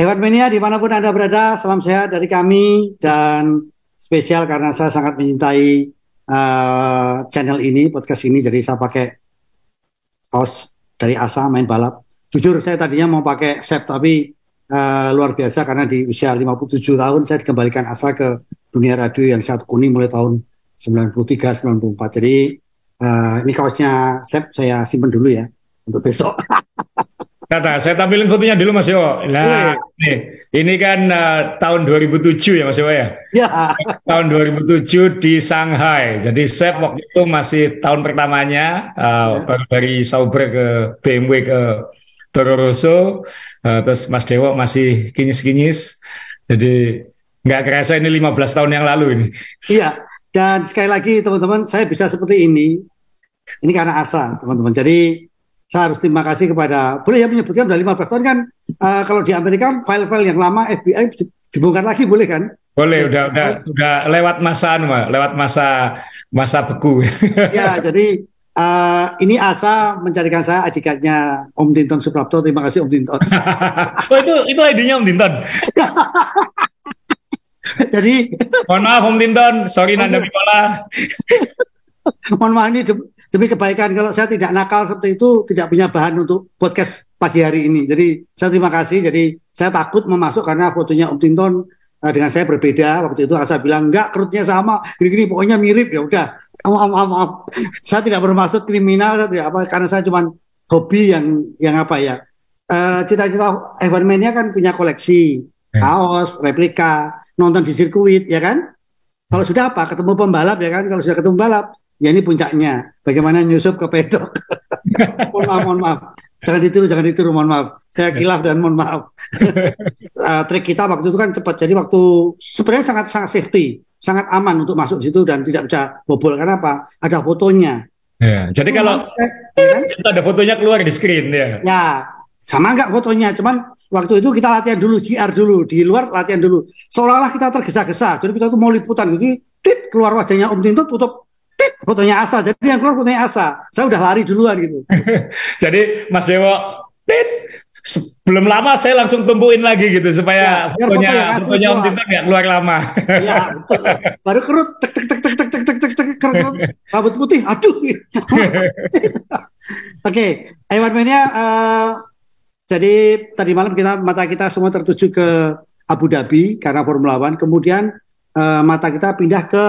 Hewan Mania dimanapun Anda berada, salam sehat dari kami dan spesial karena saya sangat mencintai channel ini, podcast ini, jadi saya pakai host dari Asa main balap. Jujur saya tadinya mau pakai Sep tapi luar biasa karena di usia 57 tahun saya dikembalikan Asa ke dunia radio yang saya tekuni mulai tahun 93-94. Jadi ini kaosnya Sep saya simpen dulu ya untuk besok. Kata, saya tampilin fotonya dulu Mas Yowo. Nah, Boleh. ini kan tahun 2007 ya Mas Yowo ya. Ya. Tahun 2007 di Shanghai. Jadi Sep waktu itu masih tahun pertamanya, Ya. baru dari Sauber ke BMW ke Toro Rosso, terus Mas Dewo masih kinyis-kinyis. Jadi nggak kerasa ini 15 tahun yang lalu ini. Iya, dan sekali lagi teman-teman, saya bisa seperti ini karena Asa, teman-teman. Jadi saya harus terima kasih kepada, boleh ya menyebutkan udah 15 tahun kan, kalau di Amerika file-file yang lama FBI dibongkar lagi boleh kan? Boleh, Ya, udah lewat masa, lewat masa masa beku. ya, jadi ini Asa mencarikan saya adiknya Om Tinton Suprapto. Terima kasih Om Tinton. Oh itu ID-nya Om Dinton. Jadi Mohon maaf Om Dinton, sorry Nanda Om, Mikola. mohon maaf ini demi kebaikan. Kalau saya tidak nakal seperti itu, tidak punya bahan untuk podcast pagi hari ini. Jadi saya terima kasih. Jadi saya takut memasuk karena fotonya Om Tinton dengan saya berbeda. Waktu itu Asa bilang enggak, kerutnya sama, gini-gini, pokoknya mirip. Ya udah, maaf, maaf, maaf. Saya tidak bermaksud kriminal, saya tidak apa, karena saya cuma hobi yang apa ya. Cita-cita Evan Mania kan punya koleksi kaos, replika, nonton di sirkuit, ya kan? Kalau sudah apa? Ketemu pembalap ya kan? Kalau sudah ketemu pembalap, ya ini puncaknya. Bagaimana nyusup ke pedok? Mohon maaf, mohon maaf. Jangan ditiru, mohon maaf. Saya kilaf dan mohon maaf. Trik kita waktu itu kan cepat. Jadi waktu sebenarnya sangat sangat safety, sangat aman untuk masuk situ dan tidak bisa bobol. Karena apa? Ada fotonya. Ya, jadi Itu kalau ya kan? itu ada fotonya keluar di screen ya. Ya, sama nggak fotonya. Cuman waktu itu kita latihan dulu, GR dulu. Di luar latihan dulu. Seolah-olah kita tergesa-gesa. Jadi kita tuh mau liputan. Jadi keluar wajahnya Om Tinto, tutup fotonya Asa. Jadi yang keluar fotonya Asa. Saya udah lari duluan gitu. Jadi Mas Dewo, tit, sebelum lama saya langsung tumpuin lagi gitu Ya, supaya biar foto yang asli fotonya Om keluar. Dinton nggak keluar lama. Ya, betul. Baru kerut, tek, tek, tek, tek, tek, tek, tek, tek, tek, kerut, rambut putih. Aduh. Oke, Iwan Mania, jadi tadi malam mata kita semua tertuju ke Abu Dhabi karena Formula One. Kemudian mata kita pindah ke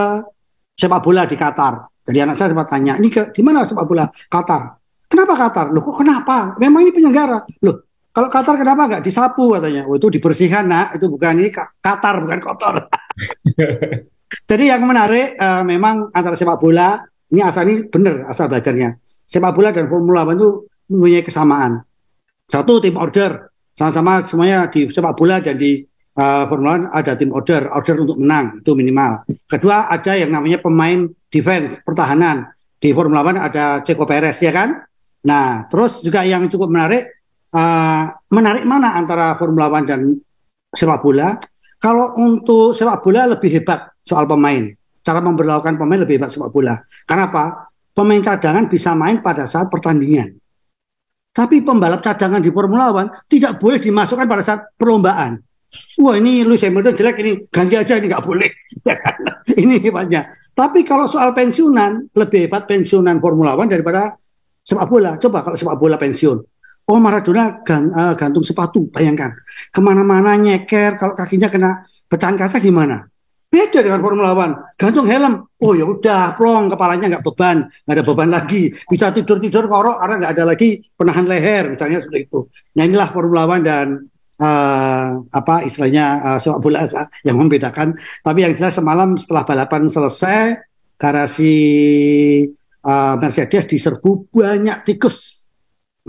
sepak bola di Qatar. Jadi anak saya sempat tanya, ini di mana sepak bola Qatar? Kenapa Qatar? Loh kok kenapa? Memang ini penyelenggara. Loh kalau Qatar kenapa nggak disapu katanya? Oh itu dibersihkan nak, itu bukan ini Qatar bukan kotor. Jadi yang menarik memang antara sepak bola ini asal ini benar asal belajarnya. Sepak bola dan Formula One itu mempunyai kesamaan. Satu tim order, sama-sama semuanya di sepak bola dan di Formula One ada tim order untuk menang itu minimal. Kedua ada yang namanya pemain defense pertahanan di Formula One ada Checo Perez ya kan. Nah terus juga yang cukup menarik mana antara Formula One dan sepak bola? Kalau untuk sepak bola lebih hebat soal pemain, cara memperlakukan pemain lebih hebat sepak bola. Karena apa? Pemain cadangan bisa main pada saat pertandingan. Tapi pembalap cadangan di Formula One tidak boleh dimasukkan pada saat perlombaan. Wah ini Lewis Hamilton jelek ini ganti aja ini nggak boleh. Ini hebatnya. Tapi kalau soal pensiunan lebih hebat pensiunan Formula One daripada sepak bola. Coba kalau sepak bola pensiun. Oh Maradona gantung sepatu, bayangkan. Kemana-mana nyeker, kalau kakinya kena pecahan kaca gimana? Beda dengan Formula One, gantung helm. Oh ya udah, plong kepalanya nggak beban, nggak ada beban lagi. Bisa tidur ngorok karena nggak ada lagi penahan leher, misalnya seperti itu. Nah inilah Formula One dan apa istilahnya sepak bola yang membedakan. Tapi yang jelas semalam setelah balapan selesai, garasi Mercedes diserbu banyak tikus.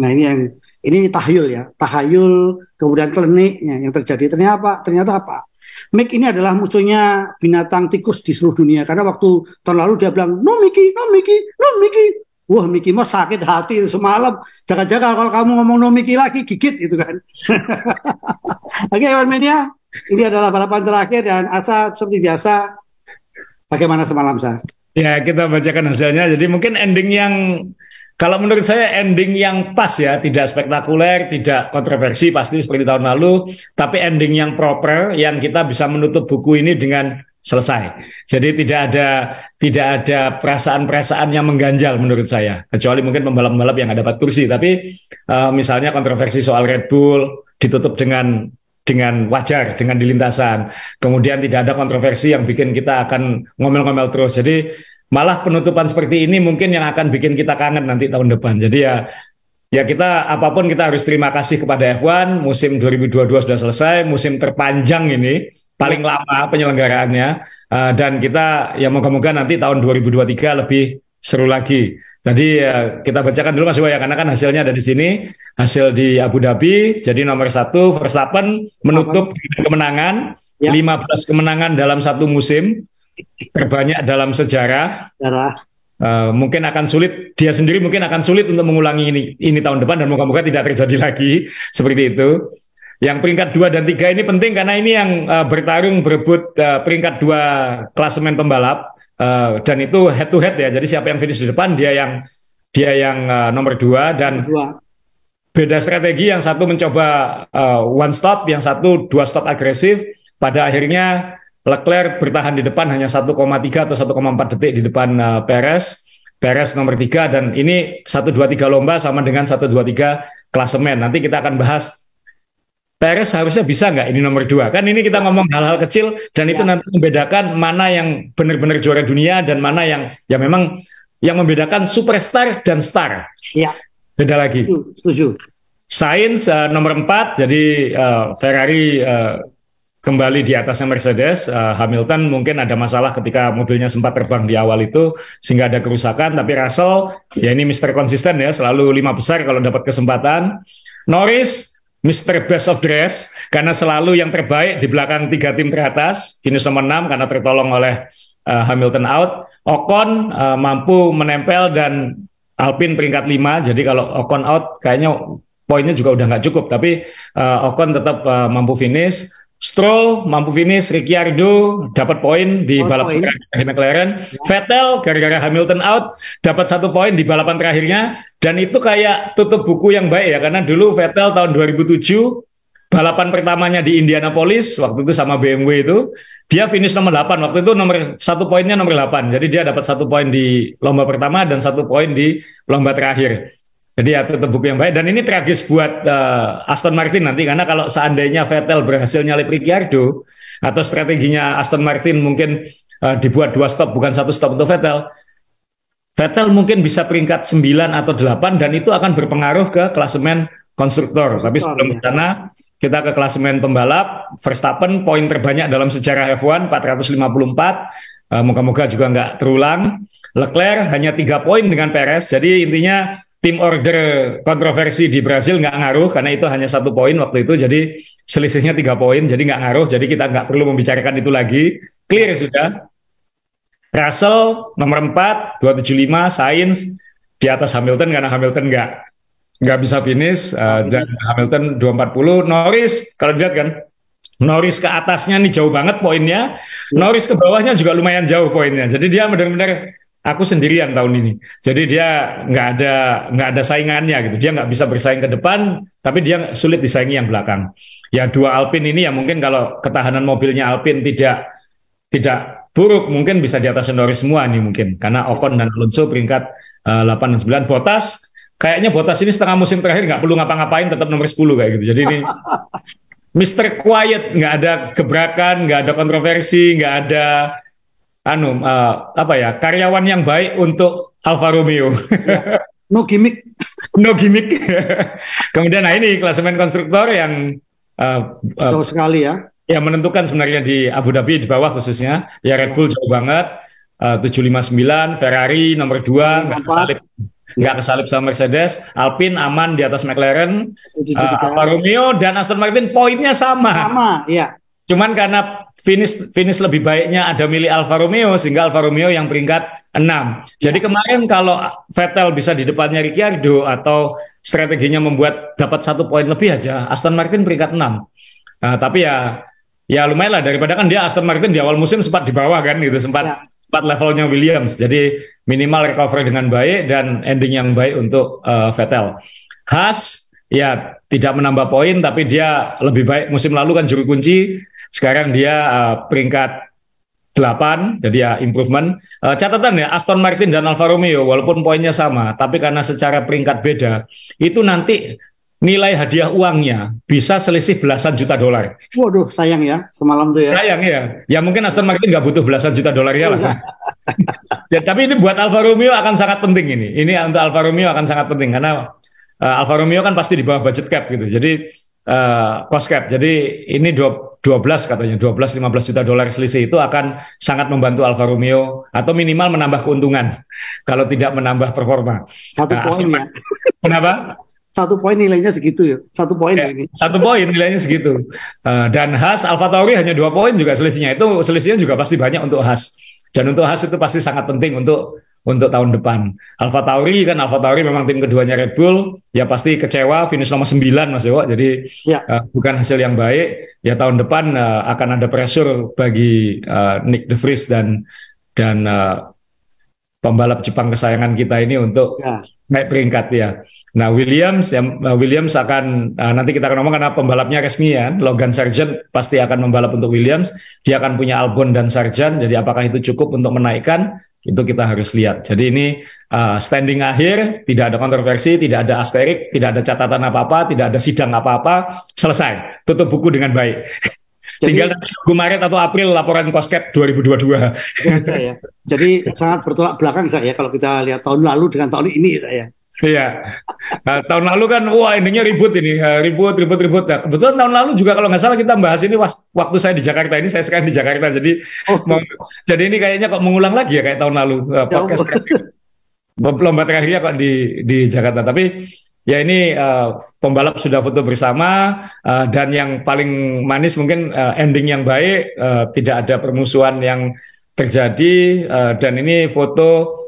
Nah ini tahayul ya, tahayul kemudian kliniknya yang terjadi ternyata apa? Mick ini adalah musuhnya binatang tikus di seluruh dunia karena waktu tahun lalu dia bilang no Mickey, no Mickey, no Mickey. Wah Mickey mau sakit hati semalam. Jaga-jaga kalau kamu ngomong no Mickey lagi gigit gitu kan. Oke, Iwan Media, ini adalah balapan terakhir dan Asa seperti biasa. Bagaimana semalam Sa? Ya kita bacakan hasilnya. Jadi mungkin ending yang Kalau menurut saya ending yang pas ya, tidak spektakuler, tidak kontroversi pasti seperti tahun lalu, tapi ending yang proper yang kita bisa menutup buku ini dengan selesai. Jadi tidak ada perasaan-perasaan yang mengganjal menurut saya, kecuali mungkin pembalap-pembalap yang dapat kursi. Tapi misalnya kontroversi soal Red Bull ditutup dengan wajar, dengan di lintasan. Kemudian tidak ada kontroversi yang bikin kita akan ngomel-ngomel terus. Jadi malah penutupan seperti ini mungkin yang akan bikin kita kangen nanti tahun depan. Jadi ya kita apapun kita harus terima kasih kepada F1. Musim 2022 sudah selesai, musim terpanjang ini, paling lama penyelenggaraannya. Dan kita ya moga-moga nanti tahun 2023 lebih seru lagi. Jadi kita bacakan dulu Mas Iwa ya, karena kan hasilnya ada di sini, hasil di Abu Dhabi. Jadi nomor 1 Verstappen menutup kemenangan, 15 kemenangan dalam satu musim, terbanyak dalam sejarah. Mungkin akan sulit, dia sendiri mungkin akan sulit untuk mengulangi ini tahun depan, dan moga-moga tidak terjadi lagi seperti itu. Yang peringkat 2 dan 3 ini penting karena ini yang bertarung berebut peringkat 2 klasemen pembalap, dan itu head to head ya. Jadi siapa yang finish di depan dia yang nomor 2, dan beda strategi, yang satu mencoba one stop, yang satu 2 stop agresif. Pada akhirnya Leclerc bertahan di depan hanya 1,3 atau 1,4 detik di depan Perez nomor 3, dan ini 1, 2, 3 lomba sama dengan 1, 2, 3 klasemen. Nanti kita akan bahas Perez harusnya bisa nggak ini nomor 2. Kan ini kita ngomong hal-hal kecil, dan itu nanti membedakan mana yang benar-benar juara dunia dan mana yang ya memang yang membedakan superstar dan star. Ya. Beda lagi. Setuju. Sainz nomor 4, jadi Ferrari kembali di atasnya Mercedes. Hamilton mungkin ada masalah ketika mobilnya sempat terbang di awal itu sehingga ada kerusakan, tapi Russell ya ini Mr. Konsisten ya, selalu 5 besar kalau dapat kesempatan. Norris Mr. Best of the Rest karena selalu yang terbaik di belakang 3 tim teratas, finish nomor 6 karena tertolong oleh Hamilton out. Ocon mampu menempel, dan Alpine peringkat 5, jadi kalau Ocon out kayaknya poinnya juga udah nggak cukup, tapi Ocon tetap mampu finish. Stroll mampu finish, Ricciardo dapat poin di balapan terakhir McLaren, Vettel gara-gara Hamilton out dapat 1 poin di balapan terakhirnya, dan itu kayak tutup buku yang baik ya, karena dulu Vettel tahun 2007 balapan pertamanya di Indianapolis waktu itu sama BMW itu dia finish nomor 8, waktu itu nomor 1 poinnya nomor 8, jadi dia dapat 1 poin di lomba pertama dan 1 poin di lomba terakhir. Jadi ya tutup buku yang baik, dan ini tragis buat Aston Martin nanti, karena kalau seandainya Vettel berhasil nyalip Ricciardo atau strateginya Aston Martin mungkin dibuat 2 stop bukan 1 stop untuk Vettel mungkin bisa peringkat 9 atau 8, dan itu akan berpengaruh ke klasemen konstruktor. Tapi sebelum ke sana kita ke klasemen pembalap. Verstappen poin terbanyak dalam sejarah F1 454, moga-moga juga nggak terulang. Leclerc hanya 3 poin dengan Perez, jadi intinya tim order kontroversi di Brasil nggak ngaruh karena itu hanya 1 poin waktu itu, jadi selisihnya 3 poin, jadi nggak ngaruh, jadi kita nggak perlu membicarakan itu lagi, clear sudah. Russell nomor 4 275, Sainz di atas Hamilton karena Hamilton nggak bisa finish, dan Hamilton 240. Norris kalau dilihat kan, Norris ke atasnya nih jauh banget poinnya, Norris ke bawahnya juga lumayan jauh poinnya, jadi dia benar-benar aku sendirian tahun ini. Jadi dia nggak ada saingannya gitu. Dia nggak bisa bersaing ke depan, tapi dia sulit disaingi yang belakang. Ya 2 Alpine ini ya mungkin kalau ketahanan mobilnya Alpine tidak buruk, mungkin bisa di atas Norris semua nih mungkin. Karena Ocon dan Alonso peringkat 8 dan 9. Kayaknya Bottas ini setengah musim terakhir nggak perlu ngapa-ngapain, tetap nomor 10 kayak gitu. Jadi ini Mr. Quiet, nggak ada gebrakan, nggak ada kontroversi, nggak ada karyawan yang baik untuk Alfa Romeo. No gimmick. No gimmick. Kemudian ini klasemen konstruktor yang jauh sekali ya. Ya menentukan sebenarnya di Abu Dhabi di bawah khususnya. Ya Red Bull jauh banget, 759, Ferrari nomor 2 nggak kesalip sama Mercedes, Alpine aman di atas McLaren, Alfa Romeo dan Aston Martin poinnya sama. Sama, iya. Cuman karena finish lebih baiknya ada milih Alfa Romeo, sehingga Alfa Romeo yang peringkat 6. Jadi kemarin kalau Vettel bisa di depannya Ricciardo atau strateginya membuat dapat 1 poin lebih aja, Aston Martin peringkat 6. Tapi ya lumayan lah, daripada kan dia Aston Martin di awal musim sempat di bawah kan gitu, sempat levelnya Williams. Jadi minimal recovery dengan baik dan ending yang baik untuk Vettel. Haas ya tidak menambah poin, tapi dia lebih baik. Musim lalu kan juru kunci, sekarang dia peringkat 8, jadi ya improvement. Catatan ya, Aston Martin dan Alfa Romeo walaupun poinnya sama, tapi karena secara peringkat beda, itu nanti nilai hadiah uangnya bisa selisih belasan juta dolar. Waduh, sayang ya semalam tuh ya. Sayang ya. Ya mungkin Aston Martin nggak butuh belasan juta dolar ya lah. Ya, tapi ini buat Alfa Romeo akan sangat penting ini. Ini untuk Alfa Romeo akan sangat penting karena Alfa Romeo kan pasti di bawah budget cap gitu. Jadi cost cap. Jadi ini 12 katanya, 12-15 juta dolar selisih itu akan sangat membantu Alfa Romeo atau minimal menambah keuntungan kalau tidak menambah performa. Satu poin ya. Kenapa? 1 poin nilainya segitu ya. 1 poin Ya, ini. 1 poin nilainya segitu. Dan Haas, Alfa Tauri hanya 2 poin juga selisihnya. Itu selisihnya juga pasti banyak untuk Haas. Dan untuk Haas itu pasti sangat penting untuk tahun depan. Alfa Tauri memang tim keduanya Red Bull. Ya pasti kecewa finish nomor 9 Mas Dewo. Jadi Ya. bukan hasil yang baik. Ya tahun depan akan ada pressure bagi Nick De Vries dan pembalap Jepang kesayangan kita ini untuk naik peringkat ya. Nah Williams akan nanti kita akan ngomong karena pembalapnya resmi ya, Logan Sargent pasti akan membalap untuk Williams. Dia akan punya Albon dan Sargent. Jadi apakah itu cukup untuk menaikkan? Itu kita harus lihat. Jadi ini standing akhir, tidak ada kontroversi, tidak ada asterik, tidak ada catatan apa-apa, tidak ada sidang apa-apa, selesai. Tutup buku dengan baik. Tinggal nanti Maret atau April laporan COSCAP 2022. Ya. Jadi sangat bertolak belakang saya kalau kita lihat tahun lalu dengan tahun ini saya. Iya, tahun lalu kan, wah ininya ribut ini, ribut. Nah, kebetulan tahun lalu juga kalau nggak salah kita bahas ini waktu saya di Jakarta ini, saya sekarang di Jakarta, jadi jadi ini kayaknya kok mengulang lagi ya kayak tahun lalu podcast lomba terakhirnya kok di Jakarta. Tapi ya ini pembalap sudah foto bersama dan yang paling manis mungkin ending yang baik, tidak ada permusuhan yang terjadi dan ini foto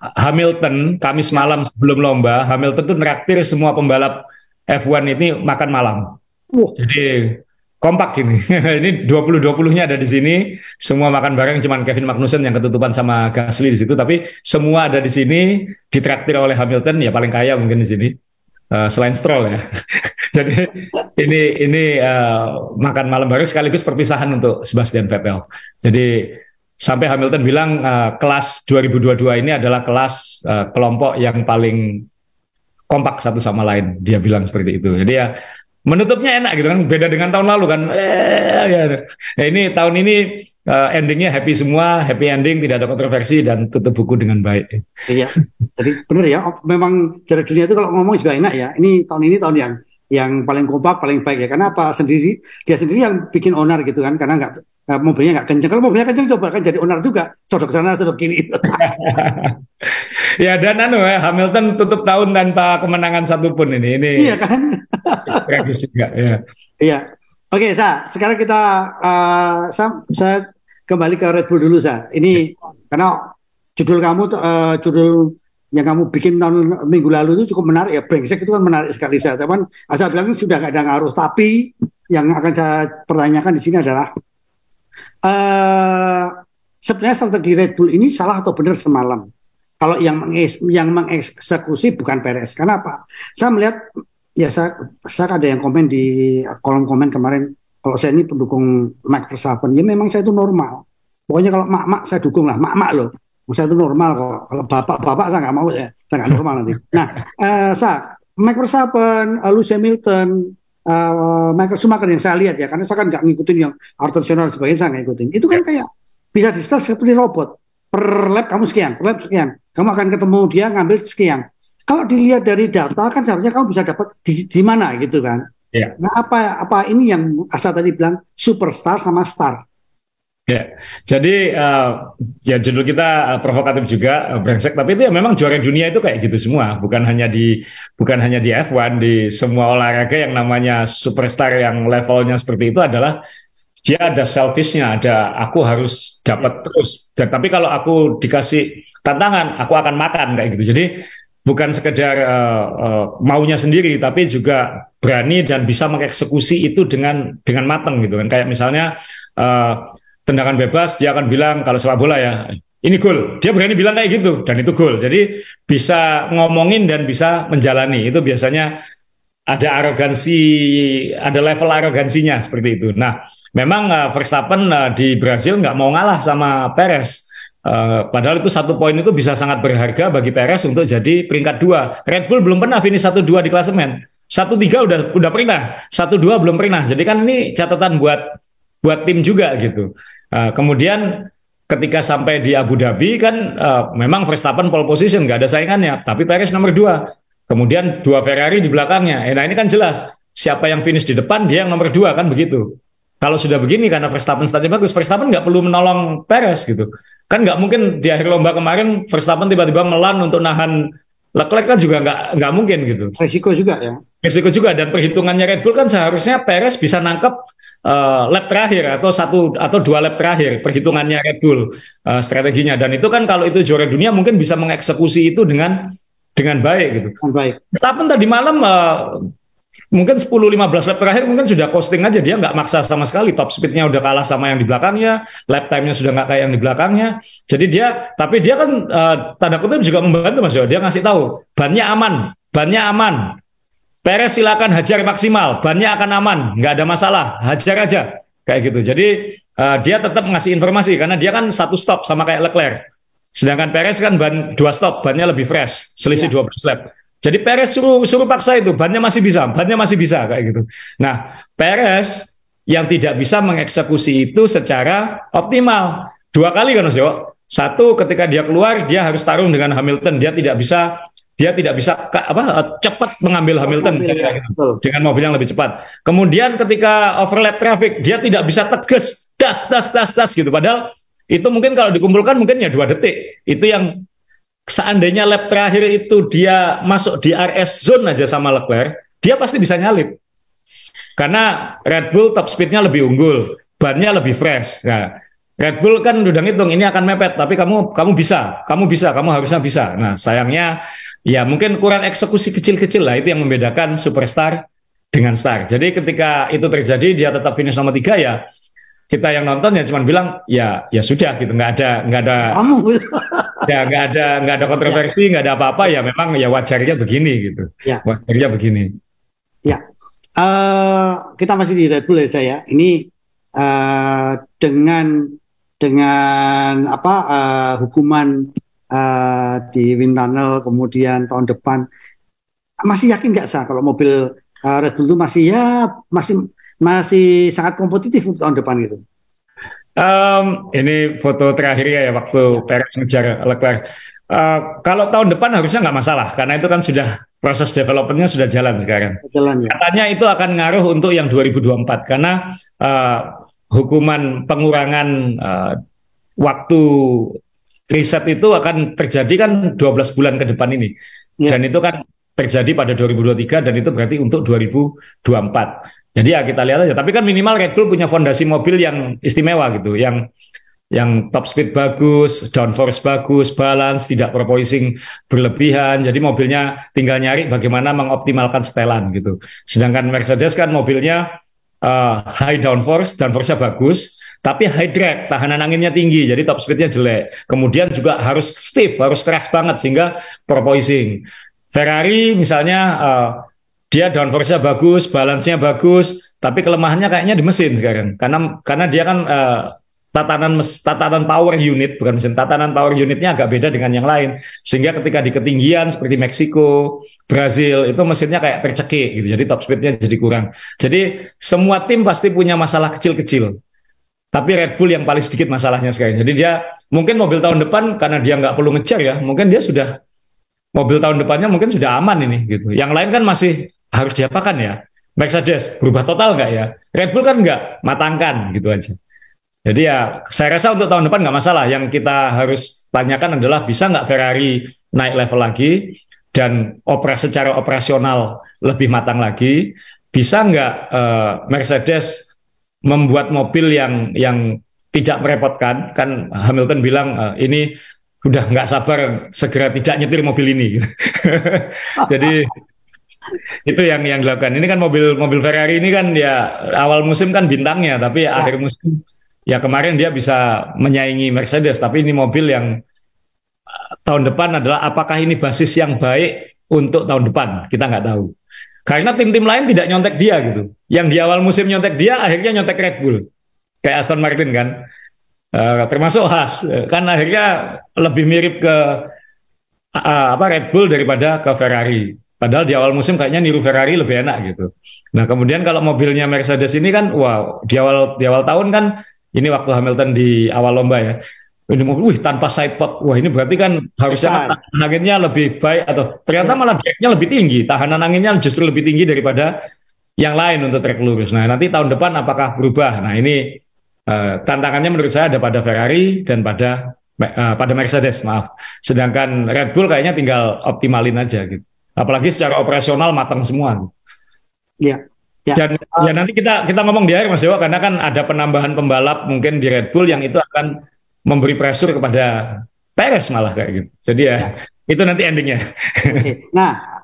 Hamilton Kamis malam sebelum lomba. Hamilton tuh neraktir semua pembalap F1 ini makan malam. Jadi kompak ini. Ini 20-20-nya ada di sini. Semua makan bareng, cuman Kevin Magnussen yang ketutupan sama Gasly di situ. Tapi semua ada di sini, ditraktir oleh Hamilton. Ya paling kaya mungkin di sini. Selain Stroll ya. Jadi ini makan malam bareng sekaligus perpisahan untuk Sebastian Vettel. Jadi sampai Hamilton bilang kelas 2022 ini adalah kelas kelompok yang paling kompak satu sama lain. Dia bilang seperti itu. Jadi ya menutupnya enak gitu kan. Beda dengan tahun lalu kan. Ya. Nah, ini tahun ini endingnya happy semua, happy ending, tidak ada kontroversi dan tutup buku dengan baik. Iya. Jadi benar ya. Memang cara dunia itu kalau ngomong juga enak ya. Ini tahun yang paling kompak, paling baik ya. Karena apa? Dia sendiri yang bikin onar gitu kan. Karena mobilnya nggak kenceng. Kalau mobilnya kenceng coba kan jadi onar juga. Sodok sana, sodok kiri. Ya dan Hamilton tutup tahun tanpa kemenangan satupun ini. Iya kan? Tragis juga ya. Iya. Oke, sekarang kita saya kembali ke Red Bull dulu, Ini karena judul yang kamu bikin tahun minggu lalu itu cukup menarik ya. Brengsek itu kan menarik sekali, Teman, saya bilang sudah nggak ada ngaruh. Tapi yang akan saya pertanyakan di sini adalah sebenarnya strategi Red Bull ini salah atau benar semalam? Kalau yang mengeksekusi bukan Perez. Kenapa? Saya melihat ya saya ada yang komen di kolom komen kemarin, kalau saya ini pendukung Max Verstappen, ya memang saya itu normal. Pokoknya kalau mak-mak saya dukung lah, mak-mak loh. Saya itu normal kok. Kalau bapak-bapak saya nggak mau ya, saya nggak normal nanti. Nah, Max Verstappen, Lewis Hamilton, Michael Schumacher yang saya lihat ya, karena saya kan nggak ngikutin yang Arthur Senna dan sebagainya, saya nggak ngikutin. Itu kan kayak bisa di setel seperti robot. Per lap kamu sekian, per lap sekian. Kamu akan ketemu dia ngambil sekian. Kalau dilihat dari data kan seharusnya kamu bisa dapat di mana gitu kan. Ya. Nah apa ini yang Asa tadi bilang superstar sama star. Ya, jadi ya judul kita provokatif juga, brengsek. Tapi itu ya memang juara dunia itu kayak gitu semua, bukan hanya di F1, di semua olahraga yang namanya superstar yang levelnya seperti itu adalah dia ada selfishnya, ada aku harus dapat terus. Dan tapi kalau aku dikasih tantangan, aku akan makan kayak gitu. Jadi bukan sekedar maunya sendiri, tapi juga berani dan bisa mengeksekusi itu dengan matang gitu kan. Kayak misalnya tendangan bebas, dia akan bilang kalau sepak bola ya ini gol. Dia berani bilang kayak gitu dan itu gol. Jadi bisa ngomongin dan bisa menjalani. Itu biasanya ada arogansi, ada level arogansinya seperti itu. Nah, memang Verstappen di Brasil nggak mau ngalah sama Perez. Padahal itu 1 poin itu bisa sangat berharga bagi Perez untuk jadi peringkat 2. Red Bull belum pernah finish 1-2 di klasemen. 1-3 udah pernah, 1-2 belum pernah. Jadi kan ini catatan buat tim juga gitu. Kemudian ketika sampai di Abu Dhabi kan memang Verstappen pole position nggak ada saingannya, tapi Perez nomor 2. Kemudian 2 Ferrari di belakangnya. Nah ini kan jelas siapa yang finish di depan dia yang nomor 2 kan begitu. Kalau sudah begini karena Verstappen startnya bagus, Verstappen nggak perlu menolong Perez gitu. Kan nggak mungkin di akhir lomba kemarin Verstappen tiba-tiba melan untuk nahan Leclerc kan juga nggak mungkin gitu. Resiko juga ya. Resiko juga dan perhitungannya Red Bull kan seharusnya Perez bisa nangkep lap terakhir atau 2 lap terakhir perhitungannya Red Bull strateginya dan itu kan kalau itu juara dunia mungkin bisa mengeksekusi itu dengan baik gitu. Baik. Verstappen tadi malam mungkin 10-15 lap terakhir mungkin sudah costing aja dia nggak maksa sama sekali top speednya udah kalah sama yang di belakangnya lap time-nya sudah nggak kayak yang di belakangnya jadi tapi dia kan tanda kutip juga membantu Mas Yo dia ngasih tahu bannya aman Perez silakan hajar maksimal bannya akan aman nggak ada masalah hajar aja kayak gitu jadi dia tetap ngasih informasi karena dia kan 1 stop sama kayak Leclerc sedangkan Perez kan 2 stop bannya lebih fresh selisih 12 lap. Jadi Perez suruh paksa itu, bannya masih bisa kayak gitu. Nah, Perez yang tidak bisa mengeksekusi itu secara optimal. 2 kali kan Mas Yo. 1 ketika dia keluar dia harus tarung dengan Hamilton, dia tidak bisa cepat mengambil Hamilton ya, gitu, dengan mobil yang lebih cepat. Kemudian ketika overlap traffic dia tidak bisa tegas das gitu. Padahal itu mungkin kalau dikumpulkan mungkin ya 2 detik. Itu yang seandainya lap terakhir itu dia masuk di RS zone aja sama Leclerc, dia pasti bisa nyalip. Karena Red Bull top speednya lebih unggul, bannya lebih fresh. Nah, Red Bull kan udah ngitung ini akan mepet, tapi kamu harusnya bisa. Nah, sayangnya ya mungkin kurang eksekusi kecil-kecil lah itu yang membedakan superstar dengan star. Jadi ketika itu terjadi dia tetap finish nomor 3 ya. Kita yang nonton ya cuma bilang ya sudah gitu nggak ada ya nggak ada kontroversi nggak ada apa-apa ya memang ya wajarnya begini gitu wajarnya begini ya kita masih di Red Bull ya saya ini dengan apa hukuman di wind tunnel kemudian tahun depan masih yakin nggak sah kalau mobil Red Bull itu masih sangat kompetitif untuk tahun depan gitu. Ini foto terakhir ya waktu Perez ngejar Leclerc. Kalau tahun depan harusnya nggak masalah karena itu kan sudah proses developmentnya sudah jalan sekarang. Ya. Katanya itu akan ngaruh untuk yang 2024 karena hukuman pengurangan waktu riset itu akan terjadi kan 12 bulan ke depan ini. Dan itu kan terjadi pada 2023 dan itu berarti untuk 2024. Jadi ya kita lihat aja. Tapi kan minimal Red Bull punya fondasi mobil yang istimewa gitu, yang top speed bagus, downforce bagus, balance, tidak porpoising berlebihan. Jadi mobilnya tinggal nyari bagaimana mengoptimalkan setelan gitu. Sedangkan Mercedes kan mobilnya high downforce-nya bagus, tapi high drag, tahanan anginnya tinggi, jadi top speednya jelek. Kemudian juga harus stiff, harus keras banget sehingga porpoising. Ferrari misalnya dia downforce-nya bagus, balance-nya bagus, tapi kelemahannya kayaknya di mesin sekarang. Karena dia kan tatanan power unit, bukan mesin, tatanan power unitnya agak beda dengan yang lain. Sehingga ketika di ketinggian seperti Meksiko, Brazil, itu mesinnya kayak tercekik gitu. Jadi top speed-nya jadi kurang. Jadi semua tim pasti punya masalah kecil-kecil. Tapi Red Bull yang paling sedikit masalahnya sekarang. Jadi dia mungkin mobil tahun depan karena dia nggak perlu ngejar ya, mungkin dia sudah mobil tahun depannya mungkin sudah aman ini gitu. Yang lain kan masih harus diapakan ya. Mercedes berubah total nggak ya? Red Bull kan nggak, matangkan gitu aja. Jadi ya saya rasa untuk tahun depan nggak masalah. Yang kita harus tanyakan adalah bisa nggak Ferrari naik level lagi dan secara operasional lebih matang lagi. Bisa nggak Mercedes membuat mobil yang tidak merepotkan? Kan Hamilton bilang ini udah nggak sabar segera tidak nyetir mobil ini. Jadi itu yang dilakukan. Ini kan mobil Ferrari ini kan ya awal musim kan bintangnya, tapi akhir musim ya kemarin dia bisa menyaingi Mercedes, tapi ini mobil yang tahun depan adalah apakah ini basis yang baik untuk tahun depan, kita nggak tahu. Karena tim-tim lain tidak nyontek dia gitu. Yang di awal musim nyontek dia, akhirnya nyontek Red Bull. Kayak Aston Martin kan. Termasuk Haas. Kan akhirnya lebih mirip ke apa Red Bull daripada ke Ferrari. Padahal di awal musim kayaknya niru Ferrari lebih enak gitu. Nah kemudian kalau mobilnya Mercedes ini kan, wow, di awal tahun kan, ini waktu Hamilton di awal lomba ya. Ini mobil, wih tanpa sidepod, wah ini berarti kan harusnya kan Besar. tahanan anginnya lebih baik atau ternyata Ya, malah dragnya lebih tinggi, tahanan anginnya justru lebih tinggi daripada yang lain untuk trek lurus. Nah nanti tahun depan apakah berubah? Nah ini tantangannya menurut saya ada pada Ferrari dan pada Mercedes, maaf. Sedangkan Red Bull kayaknya tinggal optimalin aja gitu. Apalagi secara operasional matang semua. ya, ya. Dan ya nanti kita ngomong di akhir Mas Dewa karena kan ada penambahan pembalap mungkin di Red Bull yang itu akan memberi pressure kepada Perez malah kayak gitu. Jadi ya Ya. itu nanti endingnya. Oke. Nah,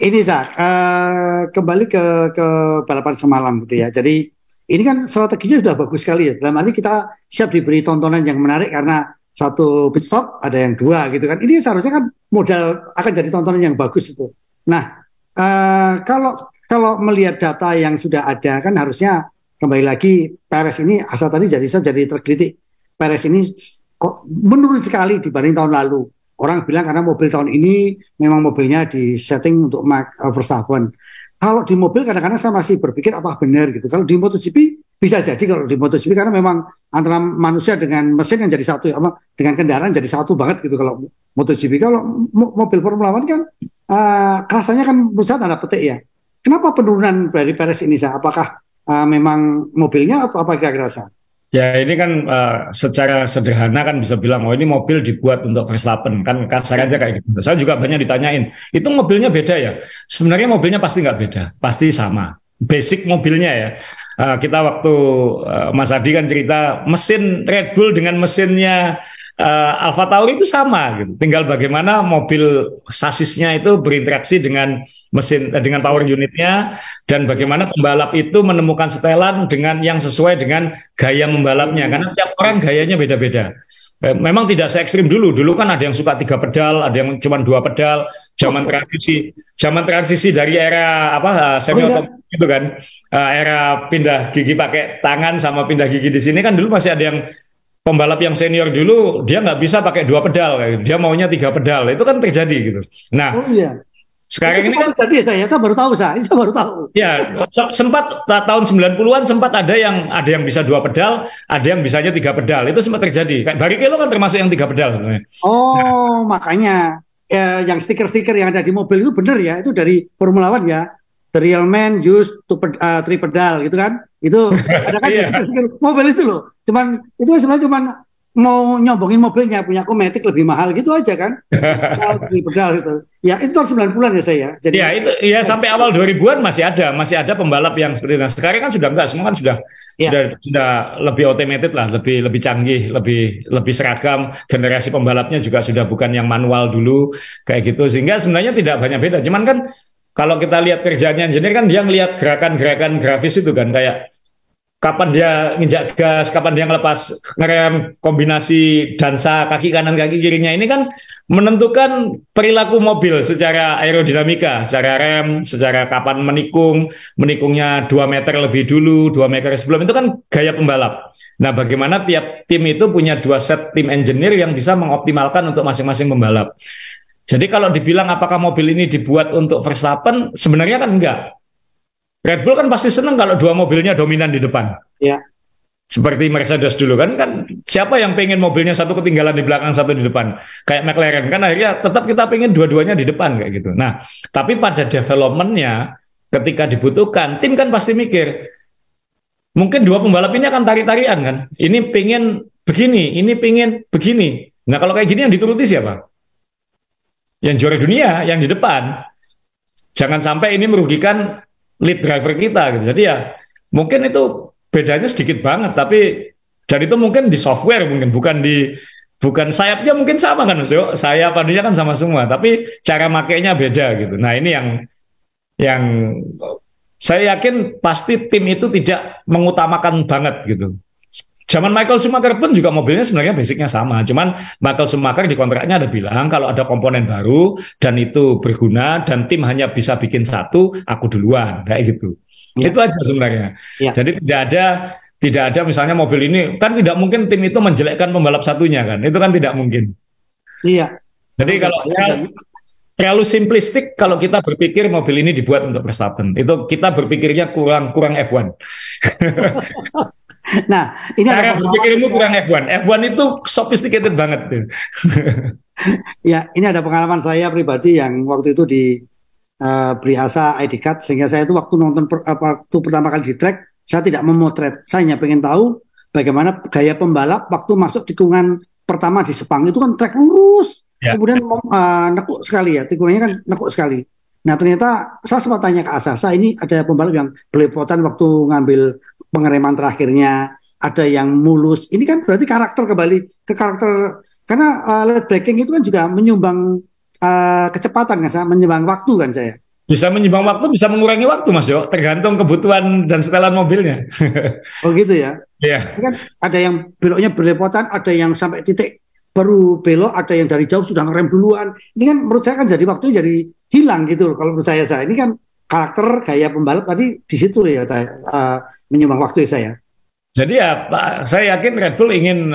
ini kembali ke balapan semalam gitu ya. Jadi ini kan strateginya sudah bagus sekali ya. Dalam arti kita siap diberi tontonan yang menarik karena satu pit stop ada yang dua gitu kan. Ini seharusnya kan modal akan jadi tontonan yang bagus itu. Nah, kalau kalau melihat data yang sudah ada kan harusnya kembali lagi Perez ini asal tadi saya jadi tergelitik. Perez ini kok menurun sekali dibanding tahun lalu. Orang bilang karena mobil tahun ini memang mobilnya disetting untuk Verstappen. Kalau di mobil kadang-kadang saya masih berpikir apa benar gitu. Kalau di MotoGP bisa jadi kalau di MotoGP karena memang antara manusia dengan mesin yang jadi satu, dengan kendaraan jadi satu banget gitu kalau MotoGP. Kalau mobil Formula One kan rasanya kan menurut saya tanda petik ya. Kenapa penurunan dari Perez ini saya? Apakah memang mobilnya atau apa kira-kira saya? Ya ini kan secara sederhana kan bisa bilang, oh ini mobil dibuat untuk Verstappen, kan kasar aja kayak gitu. Saya juga banyak ditanyain, itu mobilnya beda ya? Sebenarnya mobilnya pasti nggak beda, pasti sama. Basic mobilnya ya. Kita waktu Mas Adi kan cerita, mesin Red Bull dengan mesinnya Alfa Tauri itu sama gitu. Tinggal bagaimana mobil sasisnya itu berinteraksi dengan dengan power unitnya dan bagaimana pembalap itu menemukan setelan dengan yang sesuai dengan gaya membalapnya Gayanya. karena tiap orang Ya. gayanya beda-beda. Memang tidak se ekstrim dulu. Dulu kan ada yang suka 3 pedal, ada yang cuma 2 pedal. Zaman transisi dari era apa Oh semi iya. otomatis itu kan, era pindah gigi pakai tangan sama pindah gigi di sini kan dulu masih ada yang pembalap yang senior dulu dia nggak bisa pakai 2 pedal, dia maunya 3 pedal. Itu kan terjadi gitu. Oh Nah, iya. Itu sekarang ini sempat kan terjadi saya baru tahu saya baru tahu. ya sempat tahun 90-an sempat ada yang bisa 2 pedal, ada yang bisanya 3 pedal. Itu sempat terjadi. Kayak Barrichello kan termasuk yang 3 pedal sebenarnya. Oh, makanya yang stiker-stiker yang ada di mobil itu benar ya, itu dari Formula One ya. The real man used to three pedal gitu kan. Itu ada kan di Iya. stiker-stiker mobil itu loh. Cuman itu sebenarnya cuman mau nyombongin mobilnya punya Matic lebih mahal gitu aja kan. Three pedal gitu. Ya, itu tahun 90-an ya saya. Ya Jadi itu ya sampai awal 2000-an masih ada pembalap yang seperti itu. Nah, sekarang kan sudah enggak, semua kan sudah ya, sudah sudah lebih automated lah, lebih lebih canggih, lebih lebih seragam. Generasi pembalapnya juga sudah bukan yang manual dulu kayak gitu. Sehingga sebenarnya tidak banyak beda. Cuman kan kalau kita lihat kerjanya engineer kan dia ngelihat gerakan-gerakan grafis itu kan kayak kapan dia nginjak gas, kapan dia ngelepas ngerem, kombinasi dansa kaki kanan kaki kirinya ini kan menentukan perilaku mobil secara aerodinamika, secara rem, secara kapan menikungnya 2 meter lebih dulu, 2 meter sebelum itu kan gaya pembalap. Nah, bagaimana tiap tim itu punya 2 set tim engineer yang bisa mengoptimalkan untuk masing-masing pembalap. Jadi kalau dibilang apakah mobil ini dibuat untuk Verstappen, sebenarnya kan enggak. Red Bull kan pasti senang kalau 2 mobilnya dominan di depan. ya. Seperti Mercedes dulu kan siapa yang pengen mobilnya satu ketinggalan di belakang satu di depan kayak McLaren kan akhirnya tetap kita pengen dua-duanya di depan kayak gitu. Nah tapi pada developmentnya ketika dibutuhkan tim kan pasti mikir mungkin 2 pembalap ini akan tarik-tarian kan ini pengen begini ini pengen begini. Nah kalau kayak gini yang dituruti siapa? Yang juara dunia yang di depan. Jangan sampai ini merugikan lead driver kita gitu. Jadi ya mungkin itu bedanya sedikit banget tapi dan itu mungkin di software mungkin bukan sayapnya mungkin sama kan Mas Yo. Sayap padunya kan sama semua tapi cara makainya beda gitu. Nah, ini yang saya yakin pasti tim itu tidak mengutamakan banget gitu. Zaman Michael Schumacher pun juga mobilnya sebenarnya basicnya sama. Cuman Michael Schumacher di kontraknya ada bilang kalau ada komponen baru dan itu berguna dan tim hanya bisa bikin satu, aku duluan kayak gitu. Ya, Itu aja sebenarnya. ya, Jadi tidak ada misalnya mobil ini kan tidak mungkin tim itu menjelekkan pembalap satunya kan. Itu kan tidak mungkin. iya. Jadi Memang kalau berbahaya dan terlalu simplistik kalau kita berpikir mobil ini dibuat untuk Verstappen. Itu kita berpikirnya kurang kurang F1. nah, ini ada Cara pengalaman berpikirmu juga. kurang F1. F1 itu sophisticated banget tuh. Ya, ini ada pengalaman saya pribadi yang waktu itu beri asa ID card sehingga saya itu waktu waktu pertama kali di track saya tidak memotret. Saya hanya pengen tahu bagaimana gaya pembalap waktu masuk tikungan pertama di Sepang itu kan track lurus, Ya. kemudian nekuk sekali ya, tikungannya kan nekuk sekali. Nah ternyata saya sempat tanya ke Asasa, ini ada pembalap yang belepotan waktu ngambil pengereman terakhirnya, ada yang mulus. Ini kan berarti karakter kembali ke karakter karena late braking itu kan juga menyumbang kecepatan kan, menyumbang waktu kan saya. Bisa menyumbang waktu, bisa mengurangi waktu, Mas Yo. Tergantung kebutuhan dan setelan mobilnya. Oh gitu ya. Ini Iya. kan ada yang beloknya berlepotan, ada yang sampai titik baru belok, ada yang dari jauh sudah ngerem duluan. Ini kan menurut saya kan jadi waktunya jadi hilang gitu loh kalau menurut saya. Ini kan karakter gaya pembalap tadi di situ ya menyumbang waktu saya. Jadi ya, Pak, saya yakin Red Bull ingin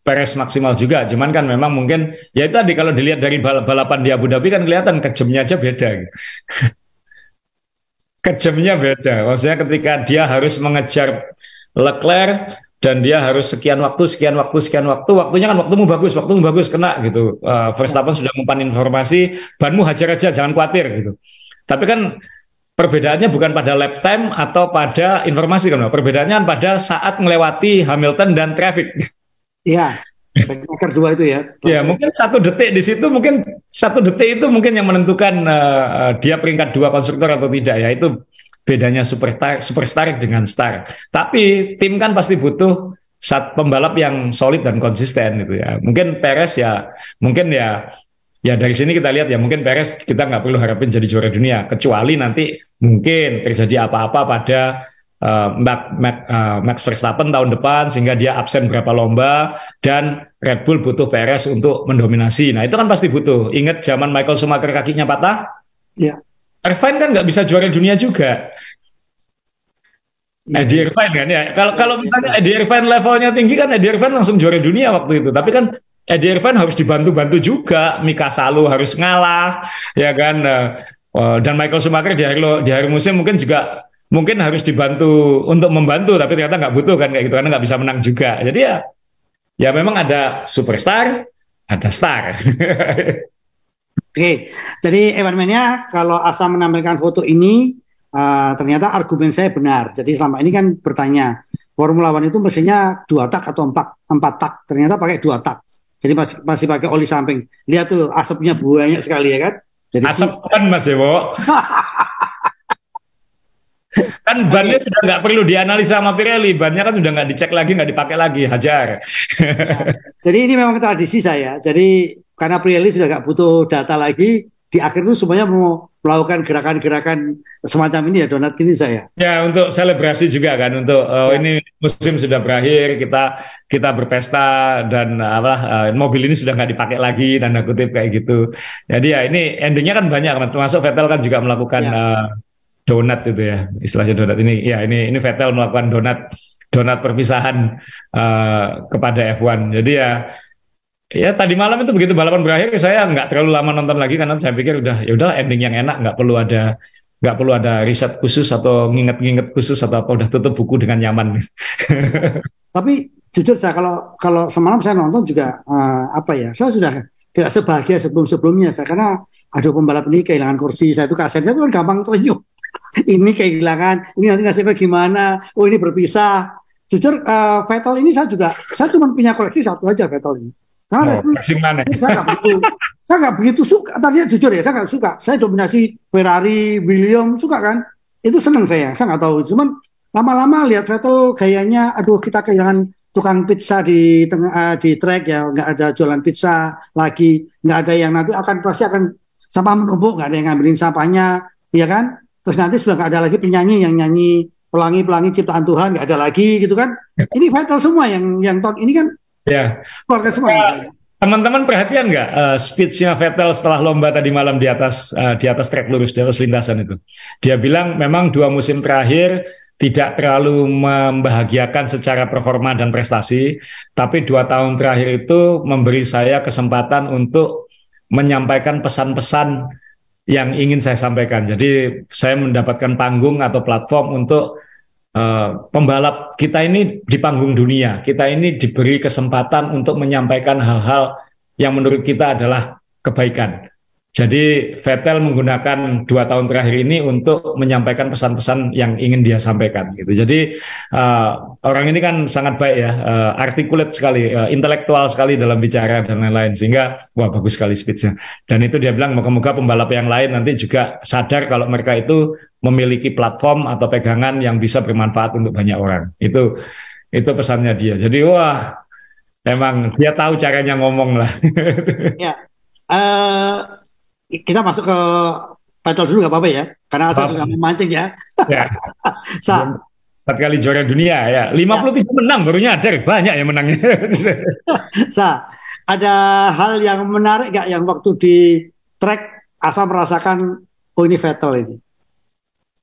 Perez maksimal juga. Cuman kan memang mungkin, ya itu tadi kalau dilihat dari balapan di Abu Dhabi kan kelihatan kejamnya aja beda. Gitu. Kejamnya beda. Maksudnya ketika dia harus mengejar Leclerc dan dia harus sekian waktu, sekian waktu, sekian waktu, waktunya kan waktumu bagus, kena gitu. Verstappen sudah mempan informasi, banmu hajar aja, jangan khawatir gitu. Tapi kan perbedaannya bukan pada lap time atau pada informasi kan, perbedaannya pada saat melewati Hamilton dan traffic. Iya, backmaker dua itu ya. Ya, mungkin 1 detik di situ, mungkin 1 detik itu mungkin yang menentukan dia peringkat 2 konstruktor atau tidak ya. Itu bedanya superstar dengan star. Tapi tim kan pasti butuh pembalap yang solid dan konsisten gitu ya. Mungkin Perez ya, mungkin ya dari sini kita lihat ya mungkin Perez kita nggak perlu harapin jadi juara dunia kecuali nanti mungkin terjadi apa-apa pada Max Verstappen tahun depan sehingga dia absen berapa lomba dan Red Bull butuh Perez untuk mendominasi. Nah itu kan pasti butuh. Ingat zaman Michael Schumacher kakinya patah, Iya, Irvine kan nggak bisa juara dunia juga. iya, Eddie iya. Irvine kan ya. Kalau Iya, kalau iya, misalnya iya. Eddie Irvine levelnya tinggi kan Eddie Irvine langsung juara dunia waktu itu. Tapi kan Eddie Irvine harus dibantu-bantu juga. Mika Salo harus ngalah, ya kan. Dan Michael Schumacher di hari musim mungkin juga mungkin harus dibantu untuk membantu, tapi ternyata nggak butuh kan kayak gitu karena nggak bisa menang juga. Jadi ya memang ada superstar, ada star. Oke, jadi Evan Mania kalau Asa menampilkan foto ini ternyata argumen saya benar. Jadi selama ini kan bertanya Formula One itu mesinnya 2 tak atau empat tak. Ternyata pakai 2 tak. Jadi masih pakai oli samping. Lihat tuh asapnya banyak sekali ya kan. Jadi Asap kan Mas Dewo. Kan bannya oke. sudah nggak perlu dianalisa sama Pirelli, bannya kan sudah nggak dicek lagi, nggak dipakai lagi, hajar. Ya. Jadi ini memang tradisi saya. Jadi karena Pirelli sudah nggak butuh data lagi, di akhir itu semuanya mau melakukan gerakan-gerakan semacam ini ya donat ini saya. Ya untuk selebrasi juga kan, untuk Ya, ini musim sudah berakhir, kita kita berpesta dan apa mobil ini sudah nggak dipakai lagi tanda kutip kayak gitu. Jadi ya ini endingnya kan banyak, termasuk Vettel kan juga melakukan ya, donat itu ya, istilahnya donat ini. Ya ini Vettel melakukan donat donat perpisahan kepada F1. Jadi ya tadi malam itu begitu balapan berakhir saya nggak terlalu lama nonton lagi karena saya pikir udah ending yang enak nggak perlu ada riset khusus atau nginget-nginget khusus atau apa udah tutup buku dengan nyaman. ya. Tapi jujur saya kalau kalau semalam saya nonton juga apa ya, saya sudah tidak sebahagia sebelum-sebelumnya saya karena ada pembalap ini kehilangan kursi, saya itu kasetnya itu kan gampang terenyuh. Ini kehilangan, ini nanti nasibnya gimana? Oh ini berpisah. Jujur Vettel ini saya cuma punya koleksi satu aja Vettel ini. Karena Oh, kasih mana? Saya nggak begitu suka. Tadinya jujur ya, saya nggak suka. Saya dominasi Ferrari, William, suka kan? Itu seneng saya nggak tahu. Cuman lama-lama lihat Vettel gayanya, aduh kita kehilangan tukang pizza di tengah di track ya, nggak ada jualan pizza lagi, nggak ada yang nanti pasti akan sampah menumpuk, nggak ada yang ngambilin sampahnya, ya kan? Terus nanti sudah nggak ada lagi penyanyi yang nyanyi pelangi-pelangi ciptaan Tuhan nggak ada lagi gitu kan. Ini Vettel semua yang tahun ini kan Ya. keluarga semua kan. Teman-teman perhatian nggak speech-nya Vettel setelah lomba tadi malam di atas trek lurus, di atas lintasan itu? Dia bilang memang 2 musim terakhir tidak terlalu membahagiakan secara performa dan prestasi, tapi 2 tahun terakhir itu memberi saya kesempatan untuk menyampaikan pesan-pesan yang ingin saya sampaikan. Jadi saya mendapatkan panggung atau platform untuk pembalap kita ini di panggung dunia. Kita ini diberi kesempatan untuk menyampaikan hal-hal yang menurut kita adalah kebaikan. Jadi Vettel menggunakan 2 tahun terakhir ini untuk menyampaikan pesan-pesan yang ingin dia sampaikan. Gitu. Jadi orang ini kan sangat baik ya, articulate sekali, intelektual sekali dalam bicara dan lain-lain. Sehingga wah bagus sekali speech-nya. Dan itu dia bilang moga-moga pembalap yang lain nanti juga sadar kalau mereka itu memiliki platform atau pegangan yang bisa bermanfaat untuk banyak orang. Itu pesannya dia. Jadi wah emang dia tahu caranya ngomong lah. Ya, kita masuk ke Vettel dulu nggak apa-apa ya, karena Asa sudah memancing ya. Ya. Sa, 4 kali juara dunia ya, 53 menang baru nyadar banyak yang menangnya. Sa, ada hal yang menarik nggak yang waktu di track Asa merasakan oh ini Vettel ini?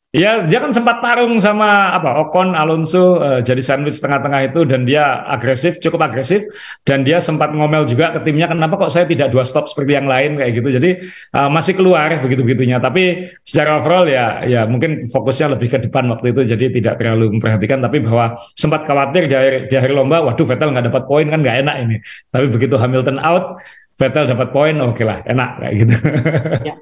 Ya, dia kan sempat tarung sama Ocon, Alonso, jadi sandwich tengah-tengah itu dan dia agresif, cukup agresif dan dia sempat ngomel juga ke timnya kenapa kok saya tidak 2 stop seperti yang lain kayak gitu. Jadi masih keluar begitu-begitunya. Tapi secara overall ya mungkin fokusnya lebih ke depan waktu itu jadi tidak terlalu memperhatikan tapi bahwa sempat khawatir di akhir lomba, waduh Vettel nggak dapat poin kan nggak enak ini. Tapi begitu Hamilton out, Vettel dapat poin, oke lah, enak kayak gitu. Ya.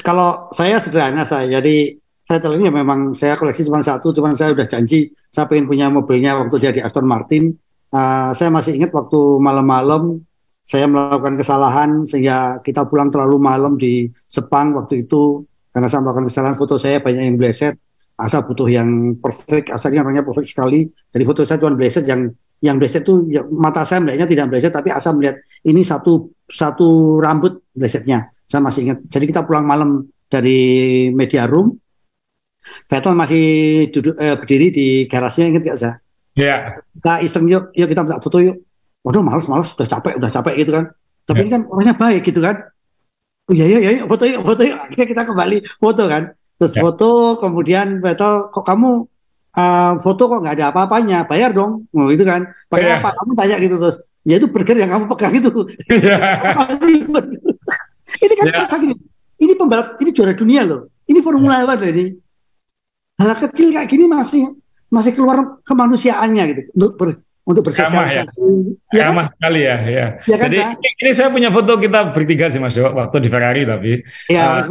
Kalau saya sederhana jadi Vettel ini ya memang saya koleksi cuma satu, cuman saya udah janji saya pengen punya mobilnya waktu dia di Aston Martin. Saya masih ingat waktu malam-malam saya melakukan kesalahan sehingga kita pulang terlalu malam di Sepang waktu itu karena saya melakukan kesalahan foto saya banyak yang bleset. Asa butuh yang perfect, Asa ini orangnya perfect sekali. Jadi foto saya cuma bleset yang bleset itu ya, mata saya melihatnya tidak bleset tapi Asa melihat ini satu rambut blesetnya. Saya masih ingat. Jadi kita pulang malam dari media room. Vettel masih duduk berdiri di garasinya, ingat gak sih? Iya. Kita iseng yuk kita minta foto yuk. Waduh males udah capek gitu kan. Tapi ini kan orangnya baik gitu kan. Oh iya foto yuk. Akhirnya kita kembali foto kan. Terus foto kemudian Vettel kok kamu foto kok nggak ada apa-apanya, bayar dong. Oh gitu kan. Pakai apa? Kamu tanya gitu terus. Ya itu burger yang kamu pegang itu. Ini kan gini. Ini pembalap, ini juara dunia loh. Ini Formula One ini. Hal kecil kayak gini masih keluar kemanusiaannya gitu untuk bersosialisasi. Ya, ramah sekali ya. Ya kan, jadi ini saya punya foto kita bertiga sih Mas Jo, waktu di Ferrari tapi. Iya,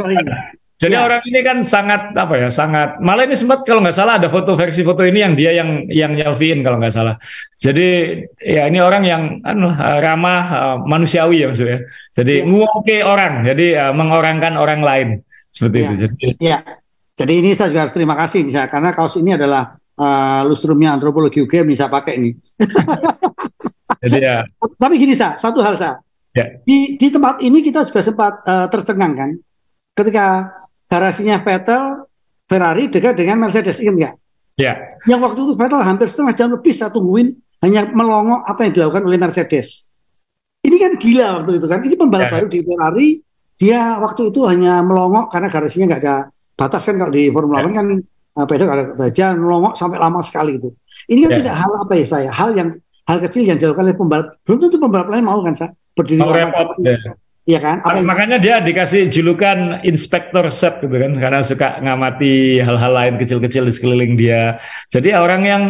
jadi orang ini kan sangat sangat malah ini sempat kalau nggak salah ada versi foto ini yang dia yang nyelfiein kalau nggak salah. Jadi ya ini orang yang ramah manusiawi ya maksudnya. Jadi ngoke orang, jadi mengorangkan orang lain seperti itu. Jadi ini saya juga harus terima kasih karena kaos ini adalah lustrumnya antropologi UGM bisa pakai ini. Jadi ya. Tapi gini satu hal di tempat ini kita juga sempat tercengang kan, ketika garasinya Vettel Ferrari dekat dengan Mercedes, ingat nggak? Ya. Yang waktu itu Vettel hampir setengah jam lebih saya tungguin hanya melongo apa yang dilakukan oleh Mercedes. Ini kan gila waktu itu kan. Ini pembalap baru di Ferrari, dia waktu itu hanya melongo karena garasinya nggak ada batas kan. Kalau di Formula One kan pedok ada dia melongok sampai lama sekali itu. Ini kan tidak hal hal kecil yang dilakukan oleh pembalap. Belum tentu pembalap lain mau kan berdiri lama. Iya kan? Makanya dia dikasih julukan Inspektor Set gitu kan, karena suka ngamati hal-hal lain kecil-kecil di sekeliling dia. Jadi orang yang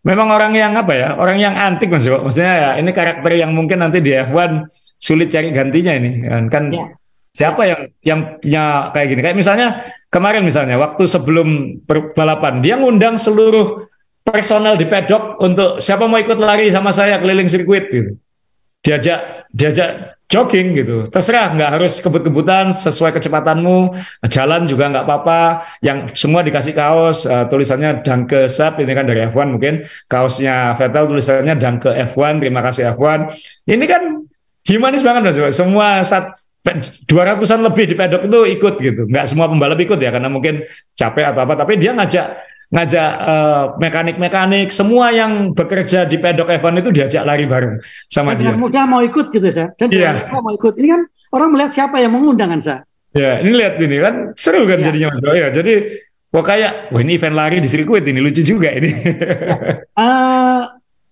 orang yang antik maksudnya ya ini karakter yang mungkin nanti di F1 sulit cari gantinya ini kan. Siapa yang punya kayak gini? Kayak misalnya kemarin waktu sebelum balapan dia ngundang seluruh personel di pedok untuk siapa mau ikut lari sama saya keliling sirkuit gitu. Diajak jogging gitu. Terserah, nggak harus kebut-kebutan sesuai kecepatanmu. Jalan juga nggak apa-apa. Yang semua dikasih kaos tulisannya Danke Sap, ini kan dari F1 mungkin. Kaosnya Vettel tulisannya Danke F1, terima kasih F1. Ini kan humanis banget Mas. Semua 200-an lebih di pedok itu ikut gitu. Nggak semua pembalap ikut ya karena mungkin capek atau apa, tapi dia ngajak ngajak mekanik-mekanik, semua yang bekerja di pedok F1 itu diajak lari bareng sama Dan dia. dengan mudah mau ikut gitu saya. Dan dengan Iya, mudah mau ikut. Ini kan orang melihat siapa yang mengundang kan saya. ya, ini lihat ini kan seru kan Ya, jadinya Mas Bro. Ya, jadi wah kayak wah ini event lari di sirkuit ini lucu juga ini. ya. Eh,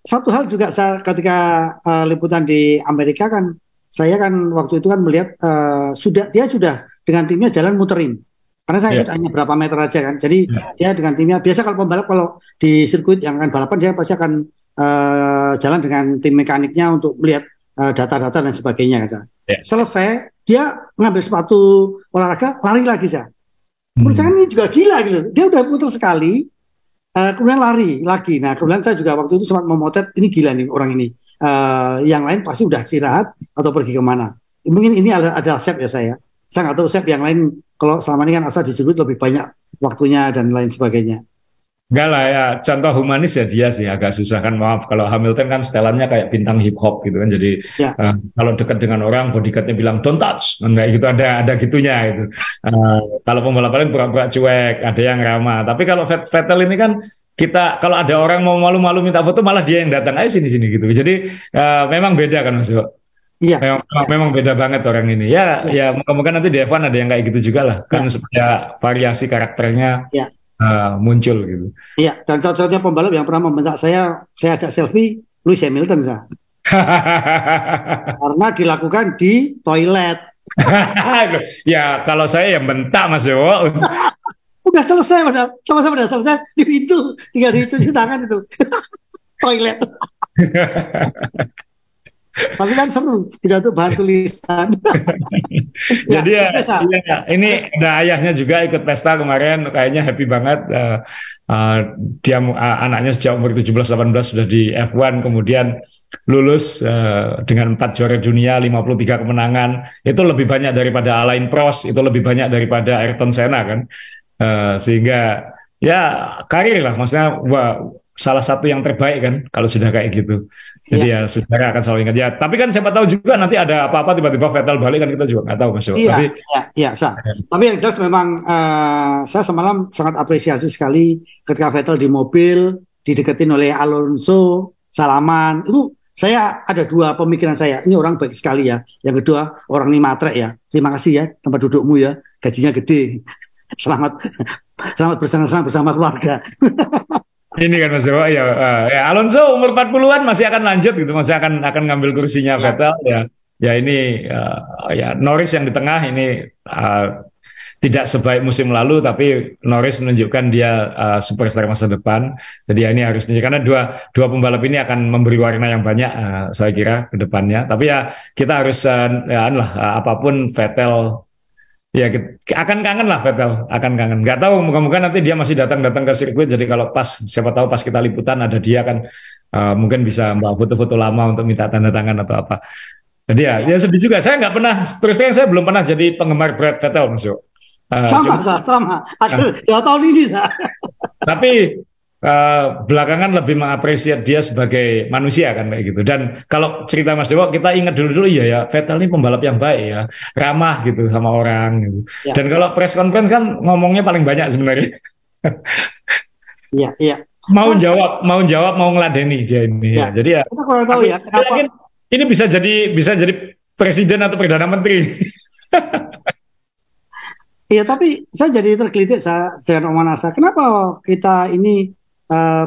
Satu hal juga saya ketika liputan di Amerika kan, saya kan waktu itu kan melihat dia sudah dengan timnya jalan muterin. Karena saya ikut Ya, hanya berapa meter aja kan. Jadi ya. dia dengan timnya biasa kalau pembalap kalau di sirkuit yang akan balapan dia pasti akan jalan dengan tim mekaniknya untuk melihat data-data dan sebagainya. Kan. Ya. Selesai dia ngambil sepatu olahraga lari lagi saya. Menurut saya Hmm. ini juga gila gitu. Dia udah putar sekali, kemudian lari lagi. Nah, kemudian saya juga waktu itu sempat memotret, ini gila nih orang ini. Yang lain pasti udah istirahat atau pergi kemana. Mungkin ini ada Sep ya saya. Saya nggak tahu Sep yang lain, kalau selama ini kan asal disebut lebih banyak waktunya dan lain sebagainya. Enggak lah ya, contoh humanis ya dia sih agak susah kan, maaf kalau Hamilton kan setelannya kayak bintang hip hop gitu kan, jadi Ya, kalau dekat dengan orang bodyguardnya bilang don't touch, enggak gitu, ada gitunya gitu. Eh, Kalau pembalap lain pura-pura cuek, ada yang ramah, tapi kalau Vettel ini kan kita kalau ada orang mau malu-malu minta foto malah dia yang datang, ayo sini-sini gitu, jadi memang beda kan Mas Yo. iya, ya, Memang beda banget orang ini ya, ya, ya moga-moga nanti di F1 ada yang kayak gitu juga lah kan, ya, supaya variasi karakternya ya, muncul gitu. ya. Dan satu-satunya pembalap yang pernah membentak saya ajak selfie, Lewis Hamilton saya. Karena dilakukan di toilet. Ya, kalau saya yang bentak Mas Dewo. Udah selesai, padahal sama-sama udah selesai di pintu, tinggal dicuci tangan itu toilet. Tapi kan seru, tidak tuh bahan tulisan. Ya, Jadi ya, biasa. ya, ini ada ayahnya juga ikut pesta kemarin, kayaknya happy banget. Dia anaknya sejak umur 17-18 sudah di F1, kemudian lulus dengan 4 juara dunia, 53 kemenangan. Itu lebih banyak daripada Alain Prost, itu lebih banyak daripada Ayrton Senna kan. Sehingga ya karir lah, maksudnya wah, salah satu yang terbaik kan kalau sudah kayak gitu. Jadi Iya, ya sejarah akan selalu ingat ya. Tapi kan siapa tahu juga nanti ada apa-apa tiba-tiba Vettel balik kan kita juga nggak tahu Mas Yo. iya, Tapi iya, iya, sah. Tapi yang jelas memang saya semalam sangat apresiasi sekali ketika Vettel di mobil dideketin oleh Alonso, salaman. Itu saya ada dua pemikiran saya. Ini orang baik sekali ya. Yang kedua, orang ini matre ya. Terima kasih ya tempat dudukmu ya. Gajinya gede. Selamat selamat bersama bersama keluarga. ini kan Mas Yo, ya, ya Alonso umur 40-an masih akan lanjut gitu, masih akan ngambil kursinya Ya, Vettel ya. Ya ini ya Norris yang di tengah ini tidak sebaik musim lalu, tapi Norris menunjukkan dia superstar masa depan. Jadi ya ini harus karena dua pembalap ini akan memberi warna yang banyak, saya kira ke depannya. Tapi ya kita harus ya, anu lah, apapun Vettel ya akan kangen lah Vettel, akan kangen. Nggak tahu, moga-moga nanti dia masih datang-datang ke sirkuit. Jadi kalau pas, siapa tahu pas kita liputan ada dia kan, mungkin bisa bawa foto-foto lama untuk minta tanda tangan atau apa. Jadi ya, ya. ya sedih juga. Saya nggak pernah, terus terang saya belum pernah jadi penggemar Brad Vettel, Mas Yo. Sama, Cuma, sama. nah, Aku 2 tahun ini, Sa. tapi belakangan lebih mengapresiasi dia sebagai manusia kan kayak gitu. Dan kalau cerita Mas Dewo, kita ingat dulu-dulu ya Vettel ini pembalap yang baik ya, ramah gitu sama orang gitu. Ya, Dan kalau press conference kan ngomongnya paling banyak sebenarnya. iya, iya. Mau jawab, mau ngeladeni dia ini Ya, ya. Jadi ya, kita kurang tahu aku ya kenapa. yakin ini bisa jadi presiden atau perdana menteri. Iya, tapi saya jadi tergelitik saya dengan Om Manasa. Kenapa kita ini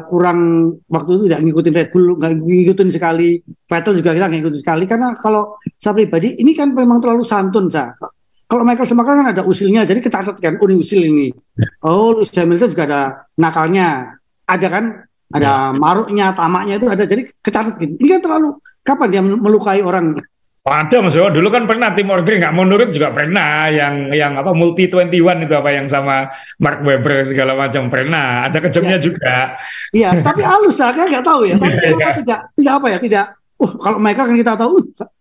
kurang waktu itu tidak ngikutin Red Bull, nggak ngikutin sekali. Vettel juga kita nggak ngikutin sekali. Karena kalau saya pribadi ini kan memang terlalu santun saya. Kalau Michael Schumacher kan ada usilnya, jadi kecatat kan, oh ini usil ini. Oh, Lewis Hamilton juga ada nakalnya, ada kan, Ya. ada maruknya, tamaknya itu ada. Jadi kecatat gitu. Ini kan terlalu kapan dia melukai orang? Ada Mas Yo, dulu kan pernah tim order nggak mau nurut juga pernah, yang apa multi 21 itu apa yang sama Mark Webber segala macam pernah, ada kejamnya Ya, juga. iya, tapi halus saya kan nggak tahu ya. Tapi Iya, kenapa iya. tidak apa ya? Tidak. Kalau mereka kan kita tahu,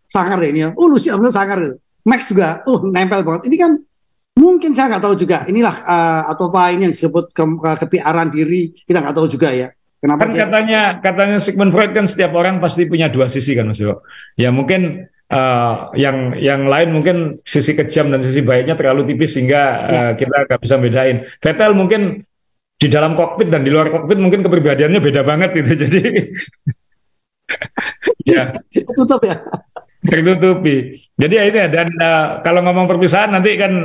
sangar deh ini ya. Lucy Abdul sangar. Max juga, nempel banget. Ini kan mungkin saya nggak tahu juga. Inilah atau apa ini yang disebut kepiaran diri. Kita nggak tahu juga ya. Kenapa Kan dia? katanya Sigmund Freud kan setiap orang pasti punya dua sisi kan Mas Yo. Ya mungkin yang lain mungkin sisi kejam dan sisi baiknya terlalu tipis sehingga Ya, kita nggak bisa bedain. Vettel mungkin di dalam kokpit dan di luar kokpit mungkin kepribadiannya beda banget gitu. Jadi ya Tutup ya. tertutupi. Jadi ya itu ya. Dan kalau ngomong perpisahan nanti kan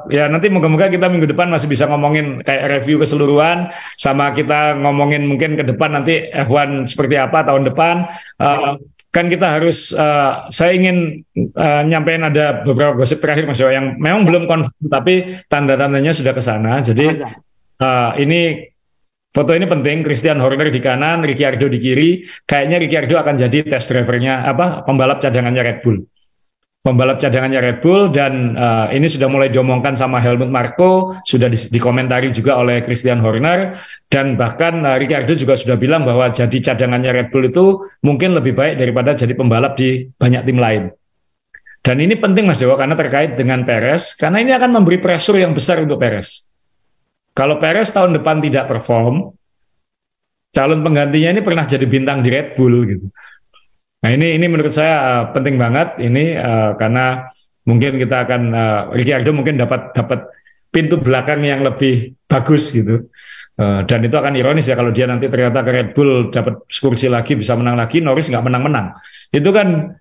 ya nanti moga-moga kita minggu depan masih bisa ngomongin kayak review keseluruhan, sama kita ngomongin mungkin ke depan nanti F1 seperti apa tahun depan. Kan kita harus saya ingin nyampein ada beberapa gosip terakhir Mas Yo yang memang belum confirm tapi tanda-tandanya sudah ke sana. Jadi ini foto ini penting, Christian Horner di kanan, Ricciardo di kiri. Kayaknya Ricciardo akan jadi test drivernya, pembalap cadangannya Red Bull. Pembalap cadangannya Red Bull, dan ini sudah mulai diomongkan sama Helmut Marko, sudah dikomentari juga oleh Christian Horner, dan bahkan Ricciardo juga sudah bilang bahwa jadi cadangannya Red Bull itu mungkin lebih baik daripada jadi pembalap di banyak tim lain. Dan ini penting Mas Dewa, karena terkait dengan Perez, karena ini akan memberi pressure yang besar untuk Perez. Kalau Perez tahun depan tidak perform, calon penggantinya ini pernah jadi bintang di Red Bull gitu. Nah ini menurut saya penting banget ini karena mungkin kita akan Ricciardo mungkin dapat pintu belakang yang lebih bagus gitu. Dan itu akan ironis ya kalau dia nanti ternyata ke Red Bull dapat kursi lagi, bisa menang lagi, Norris nggak menang-menang. Itu kan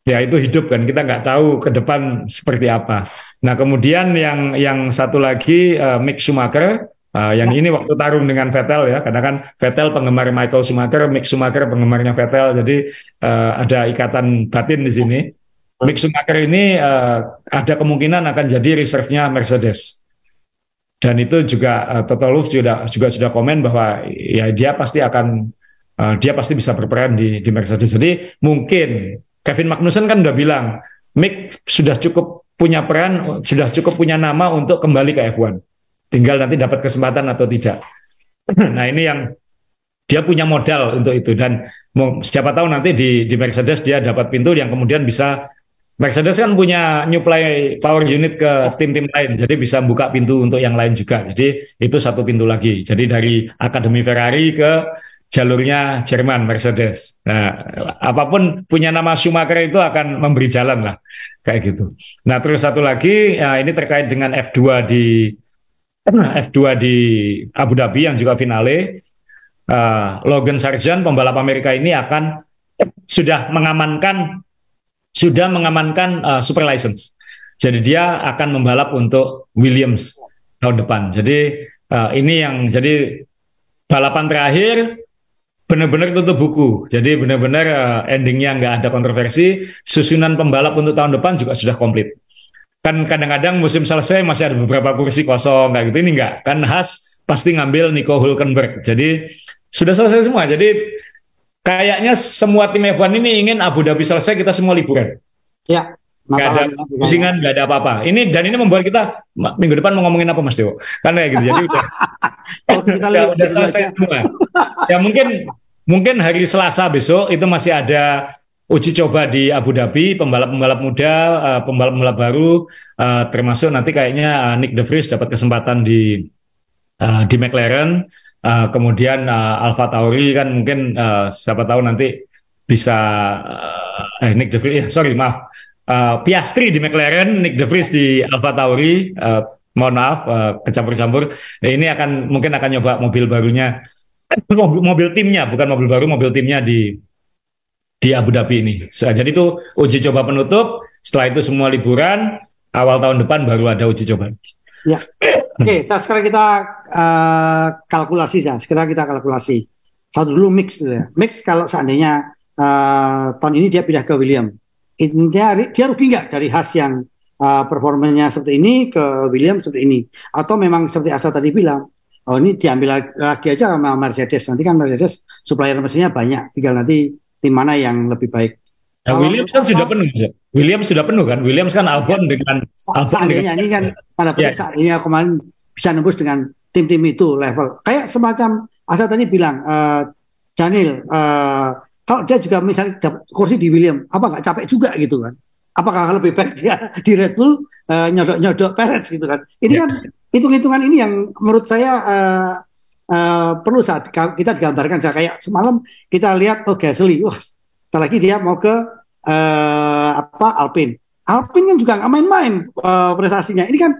ya itu hidup kan, kita nggak tahu ke depan seperti apa. Nah kemudian yang satu lagi Mick Schumacher, yang ini waktu tarung dengan Vettel ya, karena kan Vettel penggemar Michael Schumacher, Mick Schumacher penggemarnya Vettel, jadi ada ikatan batin di sini. Mick Schumacher ini ada kemungkinan akan jadi reserve-nya Mercedes. Dan itu juga Toto Wolff juga sudah komen bahwa ya dia pasti bisa berperan di Mercedes. Jadi mungkin Kevin Magnussen kan udah bilang, Mick sudah cukup punya peran, sudah cukup punya nama untuk kembali ke F1. Tinggal nanti dapat kesempatan atau tidak. Nah ini yang dia punya modal untuk itu. Dan siapa tahu nanti di Mercedes dia dapat pintu yang kemudian bisa, Mercedes kan punya nyuplai power unit ke tim-tim lain. Jadi bisa buka pintu untuk yang lain juga. Jadi itu satu pintu lagi. Jadi dari Akademi Ferrari ke jalurnya Jerman, Mercedes. Nah, apapun punya nama Schumacher itu akan memberi jalan lah, kayak gitu. Nah, terus satu lagi, ya, ini terkait dengan F2 di Abu Dhabi yang juga finale. Logan Sargent, pembalap Amerika ini sudah mengamankan super license. Jadi dia akan membalap untuk Williams tahun depan. Jadi ini yang jadi balapan terakhir. Benar-benar tutup buku, jadi benar-benar endingnya nggak ada kontroversi. Susunan pembalap untuk tahun depan juga sudah komplit. Kan kadang-kadang musim selesai masih ada beberapa kursi kosong kayak gitu, ini nggak. Kan Haas pasti ngambil Nico Hülkenberg, jadi sudah selesai semua. Jadi kayaknya semua tim F1 ini ingin Abu Dhabi selesai, kita semua liburan. Ya, nggak ada pusingan, nggak ada apa-apa. Ini membuat kita minggu depan mau ngomongin apa Mas Dewo? Karena gitu, jadi udah selesai semua. Ya mungkin hari Selasa besok itu masih ada uji coba di Abu Dhabi, pembalap-pembalap muda, pembalap-pembalap baru, termasuk nanti kayaknya Nick De Vries dapat kesempatan di McLaren, kemudian Alfa Tauri kan mungkin siapa tahu nanti bisa Nick De Vries, Piastri di McLaren, Nick De Vries di Alfa Tauri, mohon maaf kecampur-campur. Nah, ini mungkin akan nyoba mobil barunya. Mobil timnya, bukan mobil baru, mobil timnya di Abu Dhabi ini. Jadi itu uji coba penutup, setelah itu semua liburan, awal tahun depan baru ada uji coba. Ya, oke. Sekarang kita kalkulasi. Satu dulu mix ya. Mix kalau seandainya tahun ini dia pindah ke Williams, dia rugi nggak dari Haas yang performanya seperti ini ke Williams seperti ini? Atau memang seperti Asa tadi bilang, oh ini diambil lagi aja sama Mercedes. Nanti kan Mercedes supplier mesinnya banyak. Tinggal nanti tim mana yang lebih baik. Ya, Williams kan sudah penuh. Williams sudah penuh kan. Williams kan Albon dengan seandainya ini kan pada saatnya kemarin bisa nembus dengan tim-tim itu level. Kayak semacam Asa tadi bilang, Daniel, kalau dia juga misalnya dapat kursi di Williams, apa nggak capek juga gitu kan? Apakah lebih baik dia di Red Bull nyodok-nyodok Perez gitu kan? Ini kan hitung-hitungan ini yang menurut saya perlu saat kita digambarkan. Kayak semalam kita lihat Gasly, wah, lagi dia mau ke Alpine. Alpine kan juga nggak main-main prestasinya. Ini kan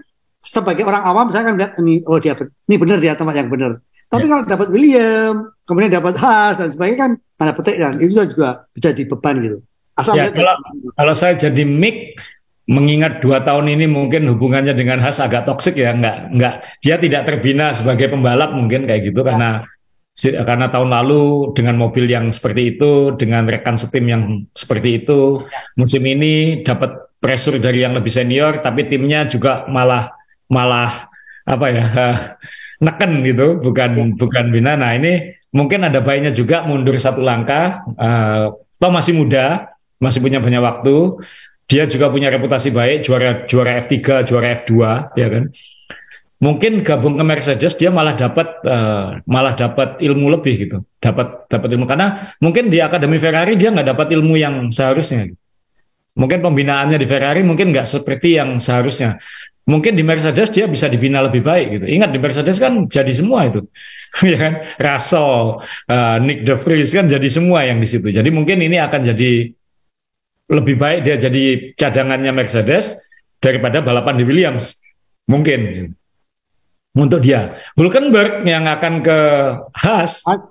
sebagai orang awam saya kan lihat ini, oh dia ini benar dia tempat yang benar. Tapi Ya. kalau dapat William, kemudian dapat Haas dan sebagainya kan tanda petik kan, itu juga jadi beban gitu. Asal Ya, lihat kalau saya jadi Mick, mengingat 2 tahun ini mungkin hubungannya dengan Haas agak toksik ya, nggak, dia tidak terbina sebagai pembalap mungkin kayak gitu ya, karena tahun lalu dengan mobil yang seperti itu, dengan rekan setim yang seperti itu, musim ini dapat pressure dari yang lebih senior, tapi timnya juga malah malah apa ya neken gitu, ya, bukan bukan bina. Nah ini mungkin ada baiknya juga mundur satu langkah. Toh masih muda, masih punya banyak waktu. Dia juga punya reputasi baik, juara juara F3, juara F2, ya kan. Mungkin gabung ke Mercedes dia malah dapat ilmu lebih gitu, dapat dapat ilmu karena mungkin di akademi Ferrari dia nggak dapat ilmu yang seharusnya. Mungkin pembinaannya di Ferrari mungkin nggak seperti yang seharusnya. Mungkin di Mercedes dia bisa dibina lebih baik gitu. Ingat di Mercedes kan jadi semua itu, ya kan? Russell, Nick De Vries kan jadi semua yang di situ. Jadi mungkin ini akan jadi lebih baik dia jadi cadangannya Mercedes daripada balapan di Williams. Mungkin untuk dia. Hulkenberg yang akan ke Haas Haas,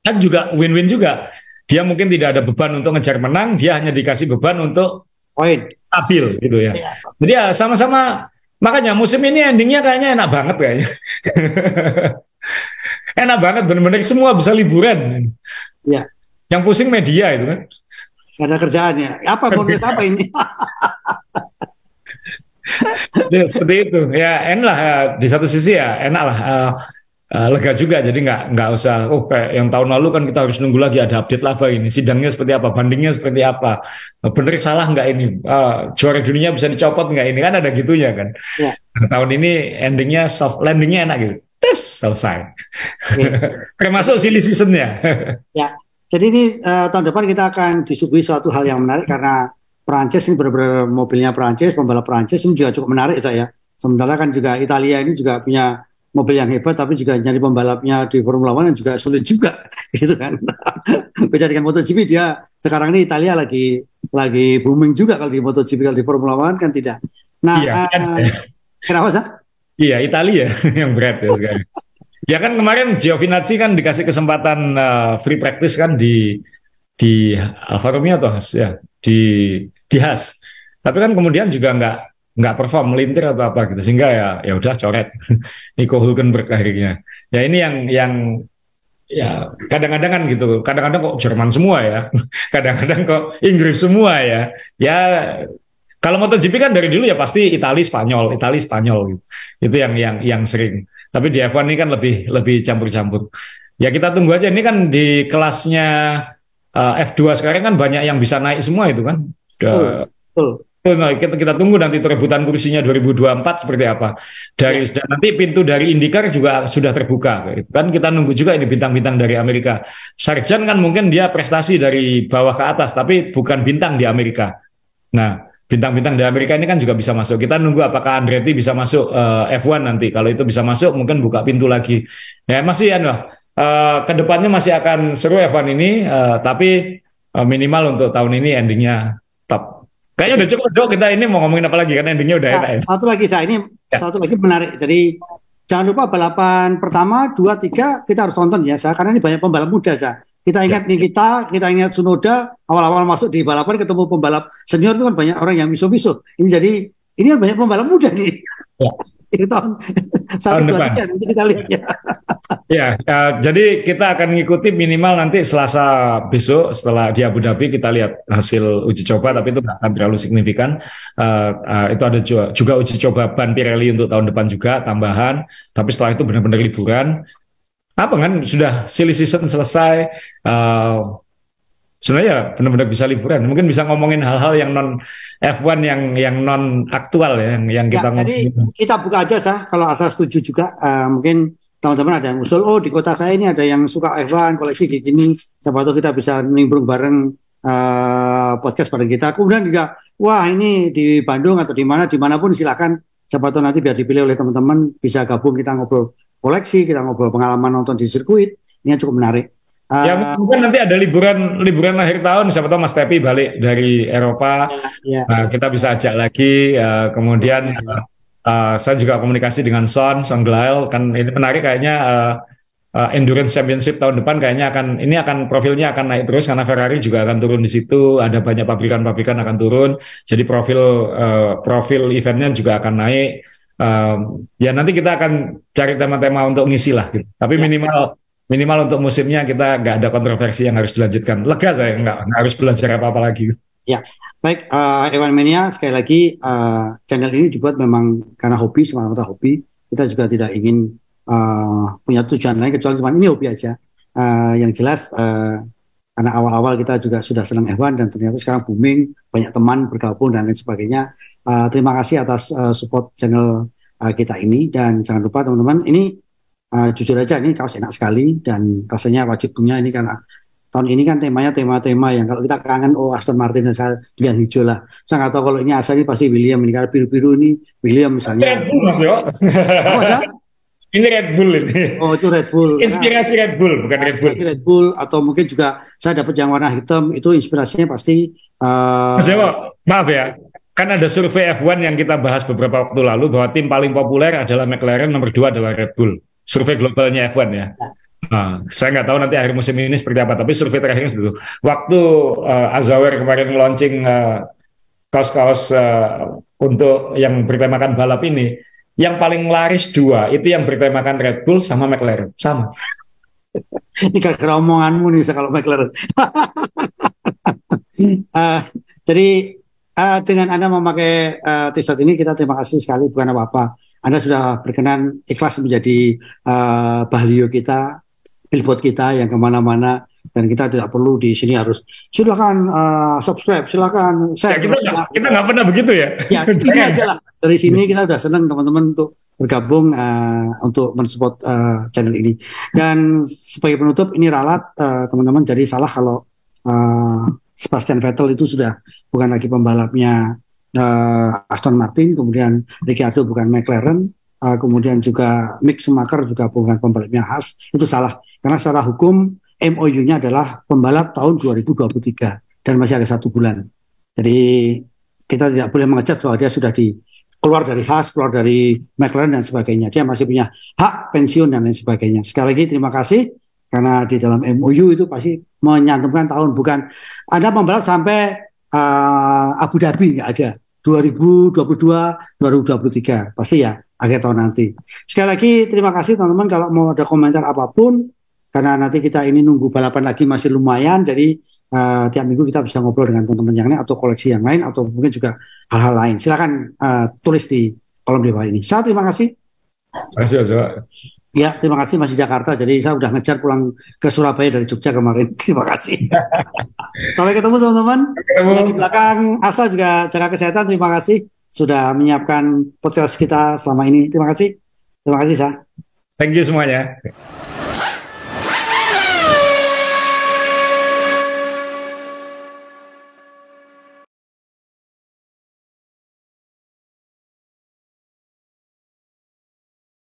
kan juga win-win juga. Dia mungkin tidak ada beban untuk ngejar menang, dia hanya dikasih beban untuk poin. stabil gitu ya. Ya, Jadi ya sama-sama, makanya musim ini endingnya kayaknya enak banget kayaknya. Enak banget bener-bener semua bisa liburan. ya, Yang pusing media itu kan. karena kerjaannya. Apa menurut apa ini? Jadi seperti itu. Ya enak lah di satu sisi ya enak lah. Lega juga jadi nggak usah kayak yang tahun lalu kan kita harus nunggu lagi ada update lah apa ini sidangnya seperti apa bandingnya seperti apa bener salah nggak ini juara dunia bisa dicopot nggak ini kan ada gitunya kan. Ya, Nah, tahun ini endingnya soft landingnya enak gitu tes selesai. oke. Termasuk silly seasonnya. Ya. Jadi ini tahun depan kita akan disuguhi suatu hal yang menarik karena Perancis ini benar-benar mobilnya Perancis, pembalap Perancis ini juga cukup menarik saya. Sementara kan juga Italia ini juga punya mobil yang hebat, tapi juga nyari pembalapnya di Formula One yang juga sulit juga, gitu kan. Beda dengan MotoGP dia sekarang ini Italia lagi booming juga kalau di MotoGP, kalau di Formula One kan tidak. Nah, Iya kan. kenapa sih? Iya Italia yang berat ya sekarang. Ya kan kemarin Giovinazzi kan dikasih kesempatan free practice kan di Alfa Romeo atau Haas ya di Haas. Tapi kan kemudian juga nggak perform melintir atau apa gitu sehingga ya udah coret Nico Hulkenberg akhirnya. Ya ini yang ya kadang-kadang kan gitu. Kadang-kadang kok Jerman semua ya. Kadang-kadang kok Inggris semua ya. Ya kalau MotoGP kan dari dulu ya pasti Italia Spanyol gitu. Itu yang sering. Tapi di F1 ini kan lebih lebih campur-campur. Ya kita tunggu aja ini kan di kelasnya F2 sekarang kan banyak yang bisa naik semua itu kan. Betul, betul. Nah, kita tunggu nanti rebutan kursinya 2024 seperti apa. Ya, Dan nanti pintu dari IndyCar juga sudah terbuka. Gitu. Kan kita nunggu juga ini bintang-bintang dari Amerika. Sargent kan mungkin dia prestasi dari bawah ke atas, tapi bukan bintang di Amerika. Nah, bintang-bintang di Amerika ini kan juga bisa masuk. Kita nunggu apakah Andretti bisa masuk F1 nanti. Kalau itu bisa masuk, mungkin buka pintu lagi. Ya masih ya, kedepannya masih akan seru F1 ini, tapi minimal untuk tahun ini endingnya top. Kayaknya oke. udah cukup, Dok. Kita ini mau ngomongin apa lagi? Karena endingnya udah Nah, enak ya. satu lagi saya ini Ya, satu lagi menarik. Jadi jangan lupa balapan pertama, dua, tiga kita harus tonton ya, saya karena ini banyak pembalap muda saya. Kita ya. ingat kita ingat Tsunoda awal-awal masuk di balapan ketemu pembalap senior itu kan banyak orang yang miso-miso. Ini jadi ini banyak pembalap muda nih. Ya, Itu tahun satu tahun dua depan. tiga nanti kita lihat ya. Ya, jadi kita akan ngikuti minimal nanti Selasa besok setelah di Abu Dhabi kita lihat hasil uji coba, tapi itu nggak akan terlalu signifikan. Itu ada juga uji coba ban Pirelli untuk tahun depan juga tambahan. Tapi setelah itu benar-benar liburan. Apa kan sudah silly season selesai. Sebenarnya benar-benar bisa liburan. Mungkin bisa ngomongin hal-hal yang non F1 yang non aktual ya, yang Ya, kita jadi ngomongin. kita buka aja sah kalau asal setuju juga mungkin teman-teman ada yang usul, oh di kota saya ini ada yang suka F1 koleksi gini, siapa tahu kita bisa nimbrung bareng podcast bareng kita. Kemudian juga, wah ini di Bandung atau di mana dimanapun silakan, siapa tahu nanti biar dipilih oleh teman-teman bisa gabung kita ngobrol koleksi, kita ngobrol pengalaman nonton di sirkuit, ini yang cukup menarik. Ya Eh, mungkin nanti ada liburan akhir tahun, siapa tahu Mas Tepi balik dari Eropa. ya, Nah, kita bisa ajak lagi, kemudian ya, Saya juga komunikasi dengan Son Glael, kan ini menarik kayaknya. Endurance Championship tahun depan kayaknya akan profilnya akan naik terus karena Ferrari juga akan turun di situ, ada banyak pabrikan-pabrikan akan turun, jadi profil eventnya juga akan naik. Ya nanti kita akan cari tema-tema untuk ngisi lah gitu. Tapi Ya. minimal untuk musimnya kita nggak ada kontroversi yang harus dilanjutkan. Lega saya nggak harus belajar apa-apa lagi. Ya, baik, Evan Mania, sekali lagi channel ini dibuat memang karena hobi, semata-mata hobi. Kita juga tidak ingin punya tujuan lain kecuali cuma ini hobi aja. Yang jelas karena awal-awal kita juga sudah senang F1 dan ternyata sekarang booming, banyak teman bergabung dan lain sebagainya. Terima kasih atas support channel kita ini dan jangan lupa teman-teman, ini jujur aja ini kaos enak sekali dan rasanya wajib punya ini karena tahun ini kan temanya tema-tema yang kalau kita kangen Aston Martin dan saya yang hijau lah. Saya nggak tahu kalau ini asal ini pasti William ini karena biru-biru ini William misalnya. Red Bull Mas Yo. Apa ya? Ini Red Bull ini. Oh itu Red Bull. Inspirasi Red Bull bukan Red Bull. Red Bull atau mungkin juga saya dapat yang warna hitam itu inspirasinya pasti. Mas Yo, maaf ya. Kan ada survei F1 yang kita bahas beberapa waktu lalu bahwa tim paling populer adalah McLaren, nomor 2 adalah Red Bull. Survei globalnya F1 ya. Nah, saya nggak tahu nanti akhir musim ini seperti apa, tapi survei terakhir itu waktu Azawer kemarin launching kaos-kaos untuk yang bertemakan balap ini, yang paling laris 2 itu yang bertemakan Red Bull sama McLaren sama. Ini gara-gara omonganmu nih kalau McLaren. Jadi dengan Anda memakai t-shirt ini kita terima kasih sekali, bukan apa-apa. Anda sudah berkenan ikhlas menjadi bahlio kita, billboard kita yang kemana-mana, dan kita tidak perlu di sini harus silakan subscribe, silakan share. Ya, kita nggak pernah begitu ya. Ya ini aja lah. Dari sini kita sudah senang teman-teman untuk bergabung untuk mensupport channel ini. Dan sebagai penutup ini ralat teman-teman, jadi salah kalau Sebastian Vettel itu sudah bukan lagi pembalapnya Aston Martin, kemudian Ricciardo bukan McLaren, kemudian juga Mick Schumacher juga bukan pembalapnya Haas. Itu salah karena secara hukum MOU-nya adalah pembalap tahun 2023 dan masih ada 1 bulan. Jadi kita tidak boleh mengejat bahwa dia sudah keluar dari Haas, keluar dari McLaren dan sebagainya. Dia masih punya hak pensiun dan lain sebagainya. Sekali lagi terima kasih karena di dalam MOU itu pasti menyantumkan tahun, bukan Anda pembalap sampai Abu Dhabi, nggak ada. 2022, 2023 pasti ya akhir tahun nanti. Sekali lagi terima kasih teman-teman, kalau mau ada komentar apapun, karena nanti kita ini nunggu balapan lagi masih lumayan, jadi tiap minggu kita bisa ngobrol dengan teman-teman yang lain atau koleksi yang lain atau mungkin juga hal-hal lain. Silakan tulis di kolom di bawah ini. Saya terima kasih. Terima kasih. Ya, terima kasih masih Jakarta. Jadi saya udah ngejar pulang ke Surabaya dari Jogja kemarin. Terima kasih. Sampai ketemu teman-teman. Di belakang Asa juga jaga kesehatan. Terima kasih sudah menyiapkan podcast kita selama ini. Terima kasih. Terima kasih, Sa. Thank you semuanya.